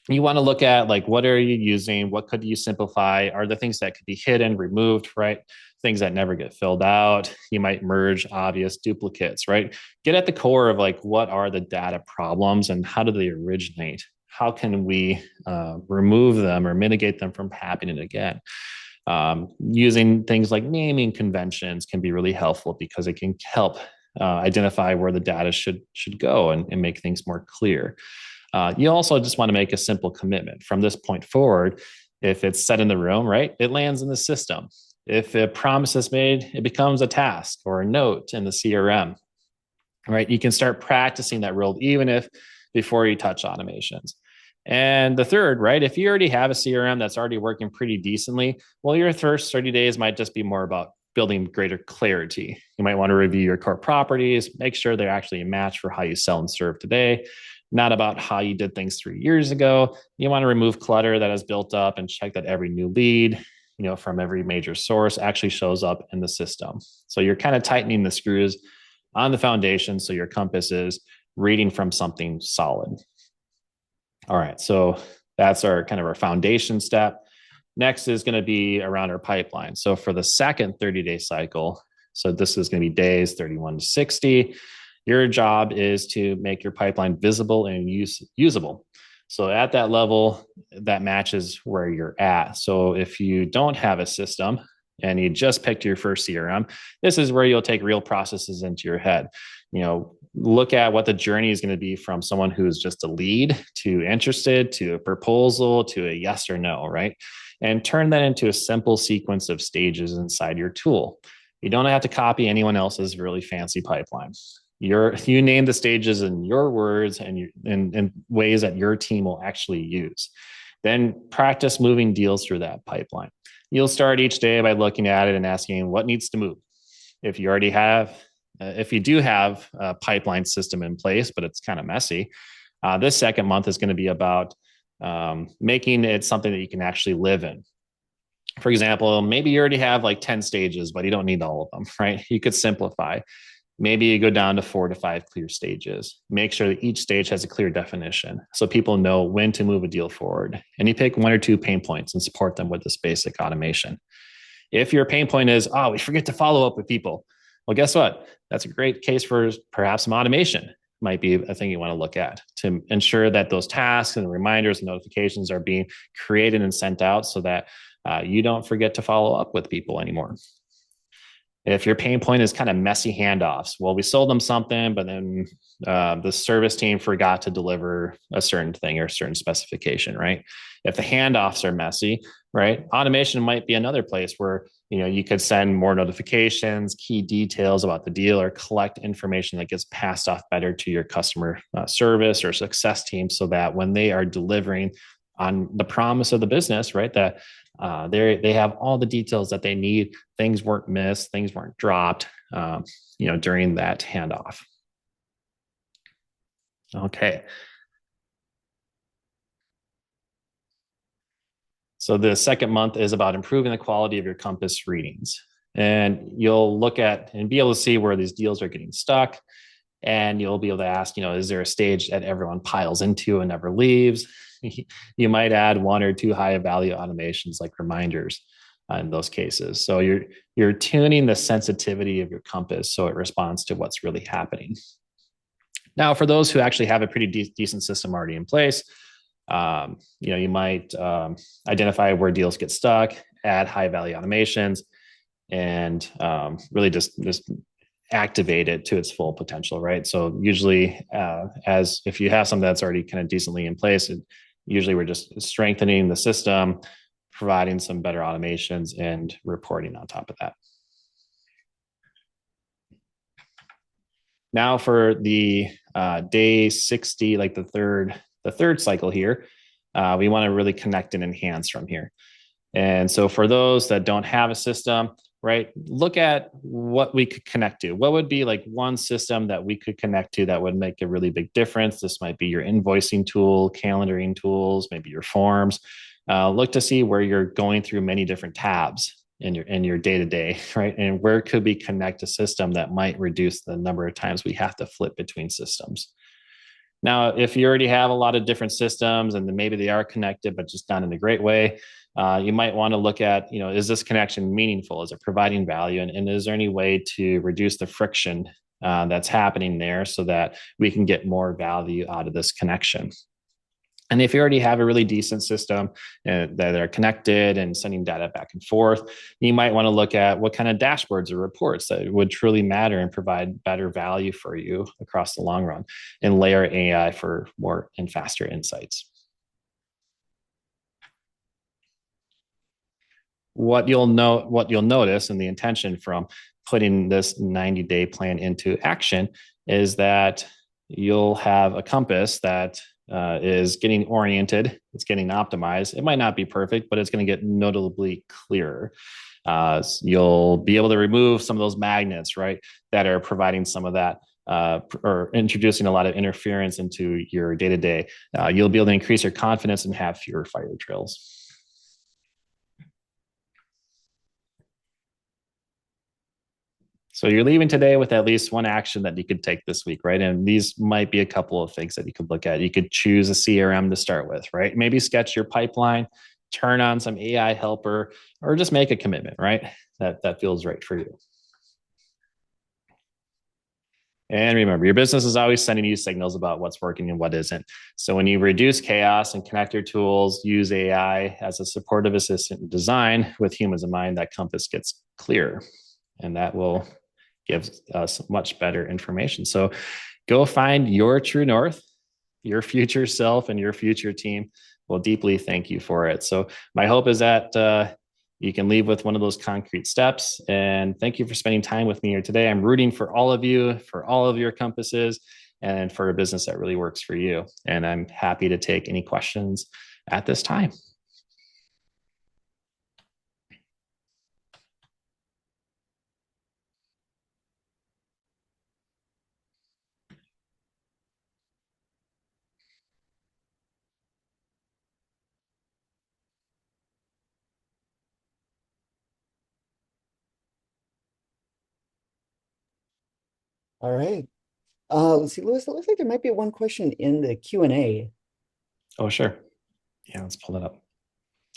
A: You want to look at like, what are you using? What could you simplify? Are the things that could be hidden, removed, right? Things that never get filled out. You might merge obvious duplicates, right? Get at the core of like, what are the data problems and how do they originate? How can we remove them or mitigate them from happening again? Using things like naming conventions can be really helpful because it can help identify where the data should go and make things more clear. You also just want to make a simple commitment. From this point forward, if it's set in the room, right, it lands in the system. If a promise is made, it becomes a task or a note in the CRM, right? You can start practicing that role even if before you touch automations. And the third, right, if you already have a CRM that's already working pretty decently, well, your first 30 days might just be more about building greater clarity. You might want to review your core properties, make sure they're actually a match for how you sell and serve today, not about how you did things 3 years ago. You want to remove clutter that has built up and check that every new lead, from every major source actually shows up in the system. So you're kind of tightening the screws on the foundation so your compass is reading from something solid. All right, so that's our kind of our foundation step. Next is going to be around our pipeline. So for the second 30-day cycle, so this is going to be days 31 to 60, your job is to make your pipeline visible and usable. So at that level, that matches where you're at. So if you don't have a system and you just picked your first CRM, this is where you'll take real processes into your head. Look at what the journey is going to be from someone who's just a lead to interested to a proposal to a yes or no, right? And turn that into a simple sequence of stages inside your tool. You don't have to copy anyone else's really fancy pipeline. You name the stages in your words and in ways that your team will actually use. Then practice moving deals through that pipeline. You'll start each day by looking at it and asking what needs to move. If you do have a pipeline system in place, but it's kind of messy, this second month is going to be about making it something that you can actually live in. For example, maybe you already have like 10 stages, but you don't need all of them, right? You could simplify. Maybe you go down to 4 to 5 clear stages. Make sure that each stage has a clear definition so people know when to move a deal forward. And you pick 1 or 2 pain points and support them with this basic automation. If your pain point is, we forget to follow up with people. Well, guess what? That's a great case for perhaps some automation. Might be a thing you want to look at to ensure that those tasks and reminders and notifications are being created and sent out so that you don't forget to follow up with people anymore. If your pain point is kind of messy handoffs, well, we sold them something, but then the service team forgot to deliver a certain thing or a certain specification, right? If the handoffs are messy, right, automation might be another place where you could send more notifications, key details about the deal, or collect information that gets passed off better to your customer service or success team, so that when they are delivering on the promise of the business, right, that they have all the details that they need. Things weren't missed, things weren't dropped, during that handoff. Okay. So the second month is about improving the quality of your compass readings. And you'll look at and be able to see where these deals are getting stuck. And you'll be able to ask, is there a stage that everyone piles into and never leaves? You might add 1 or 2 high value automations like reminders in those cases. So you're tuning the sensitivity of your compass so it responds to what's really happening. Now, for those who actually have a pretty decent system already in place, you might identify where deals get stuck, add high value automations, and really just activate it to its full potential, right? So usually, as if you have something that's already kind of decently in place, usually we're just strengthening the system, providing some better automations, and reporting on top of that. Now for the day 60, like the third cycle here, we want to really connect and enhance from here. And so for those that don't have a system, right? Look at what we could connect to. What would be like one system that we could connect to that would make a really big difference? This might be your invoicing tool, calendaring tools, maybe your forms. Look to see where you're going through many different tabs in your day to day, right? And where could we connect a system that might reduce the number of times we have to flip between systems. Now, if you already have a lot of different systems and then maybe they are connected, but just not in a great way, you might want to look at, is this connection meaningful? Is it providing value? And is there any way to reduce the friction that's happening there so that we can get more value out of this connection? And if you already have a really decent system that are connected and sending data back and forth, you might want to look at what kind of dashboards or reports that would truly matter and provide better value for you across the long run, and layer AI for more and faster insights. What you'll notice, and the intention from putting this 90-day plan into action, is that you'll have a compass that is getting oriented, it's getting optimized. It might not be perfect, but it's going to get notably clearer. You'll be able to remove some of those magnets, right, that are providing some of that or introducing a lot of interference into your day to day. You'll be able to increase your confidence and have fewer fire drills. So you're leaving today with at least one action that you could take this week, right? And these might be a couple of things that you could look at. You could choose a CRM to start with, right? Maybe sketch your pipeline, turn on some AI helper, or just make a commitment, right? That feels right for you. And remember, your business is always sending you signals about what's working and what isn't. So when you reduce chaos and connect your tools, use AI as a supportive assistant in design with humans in mind, that compass gets clearer. And that will give us much better information. So go find your true north. Your future self and your future team will deeply thank you for it. So my hope is that you can leave with one of those concrete steps. And thank you for spending time with me here today. I'm rooting for all of you, for all of your compasses, and for a business that really works for you. And I'm happy to take any questions at this time.
B: All right. Let's see, Lewis, it looks like there might be one question in the Q&A.
A: Oh, sure. Yeah, let's pull that up.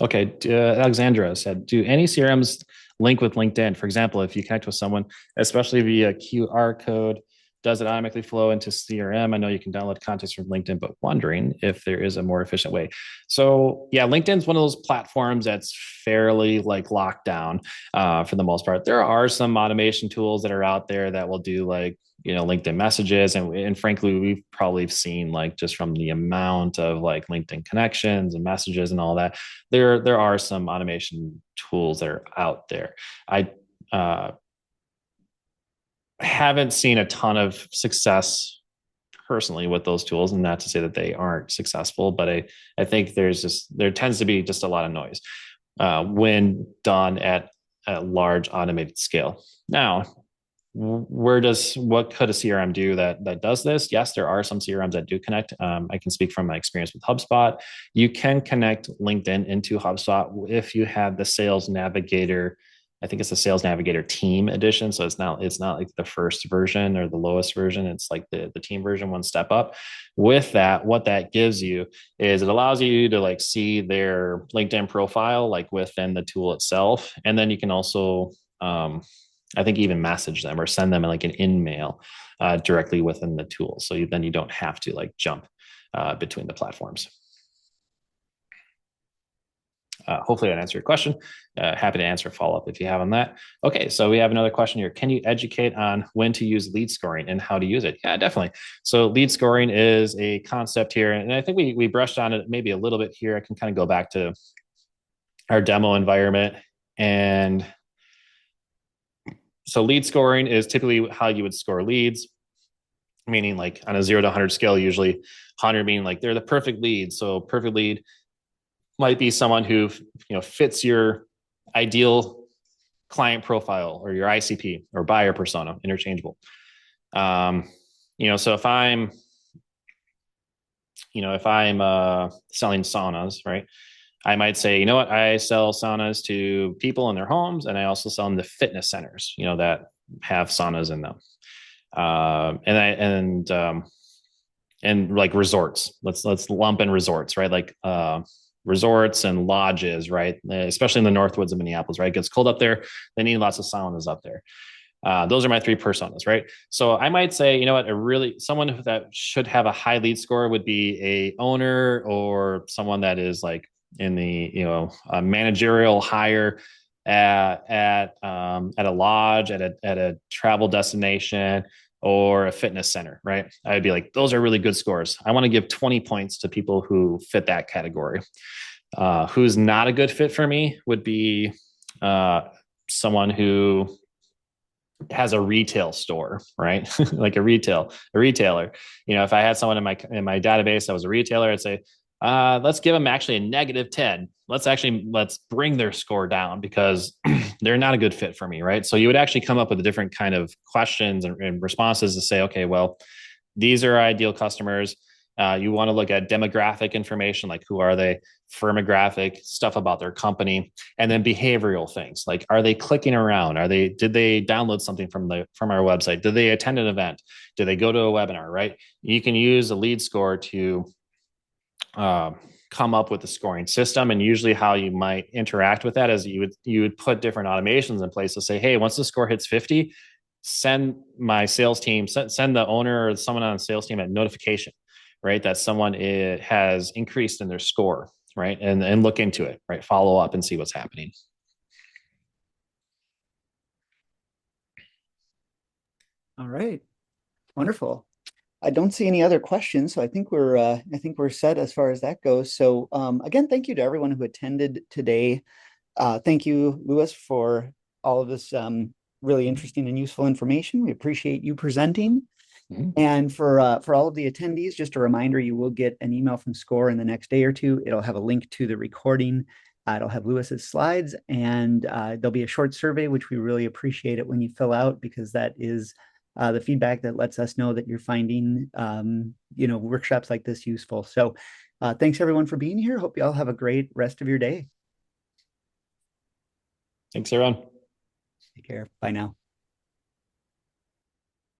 A: Okay, Alexandra said, do any CRMs link with LinkedIn? For example, if you connect with someone, especially via QR code, does it automatically flow into CRM? I know you can download context from LinkedIn, but wondering if there is a more efficient way. So yeah, LinkedIn's one of those platforms that's fairly like locked down for the most part. There are some automation tools that are out there that will do like, LinkedIn messages. And frankly, we've probably seen like just from the amount of like LinkedIn connections and messages and all that, there are some automation tools that are out there. I haven't seen a ton of success personally with those tools, and not to say that they aren't successful, but I think there tends to be just a lot of noise when done at a large automated scale. Now, what could a CRM do that does this? Yes, there are some CRMs that do connect. I can speak from my experience with HubSpot. You can connect LinkedIn into HubSpot if you have the Sales Navigator. I think it's the Sales Navigator Team edition. So it's not like the first version or the lowest version. It's like the team version, one step up. With that, what that gives you is it allows you to like see their LinkedIn profile like within the tool itself, and then you can also I think even message them or send them like an in-mail directly within the tool. So then you don't have to like jump between the platforms. Hopefully that answered your question. Happy to answer a follow-up if you have on that. Okay, so we have another question here. Can you educate on when to use lead scoring and how to use it? Yeah, definitely. So lead scoring is a concept here, and I think we brushed on it maybe a little bit here. I can kind of go back to our demo environment. And so lead scoring is typically how you would score leads, meaning like on a 0 to 100 scale, usually 100 meaning like they're the perfect lead. So perfect lead might be someone who fits your ideal client profile or your ICP or buyer persona, interchangeable. Um, so if I'm selling saunas, right? I might say, you know what, I sell saunas to people in their homes, and I also sell them to fitness centers, that have saunas in them. And like resorts. Let's lump in resorts, right? Like resorts and lodges, right? Especially in the Northwoods of Minneapolis, right? It gets cold up there. They need lots of saunas up there. Those are my three personas, right? So I might say, you know what, someone that should have a high lead score would be a owner or someone that is like in the a managerial hire at a lodge, at a travel destination, or a fitness center, right? I'd be like, those are really good scores. I want to give 20 points to people who fit that category. Who's not a good fit for me would be someone who has a retail store, right? Like a retailer. If I had someone in my database that was a retailer, I'd say, let's give them actually a -10. Let's bring their score down because they're not a good fit for me, right? So you would actually come up with a different kind of questions and responses to say, okay, well, these are ideal customers. You want to look at demographic information, like who are they, firmographic stuff about their company, and then behavioral things like, are they clicking around? Did they download something from our website? Did they attend an event? Did they go to a webinar? Right? You can use a lead score to come up with a scoring system. And usually, how you might interact with that is you would put different automations in place to say, hey, once the score hits 50, send my sales team, send the owner or someone on the sales team a notification, right? That someone has increased in their score, right? And look into it, right? Follow up and see what's happening.
B: All right. Wonderful. I don't see any other questions, so I think we're set as far as that goes. So again, thank you to everyone who attended today. Thank you, Louis, for all of this really interesting and useful information. We appreciate you presenting.
A: Mm-hmm.
B: And for all of the attendees, just a reminder, you will get an email from SCORE in the next day or two. It'll have a link to the recording. It'll have Louis's slides, and there'll be a short survey, which we really appreciate it when you fill out, because that is the feedback that lets us know that you're finding workshops like this useful. So thanks everyone for being here. Hope you all have a great rest of your day.
A: Thanks, everyone.
B: Take care. Bye now.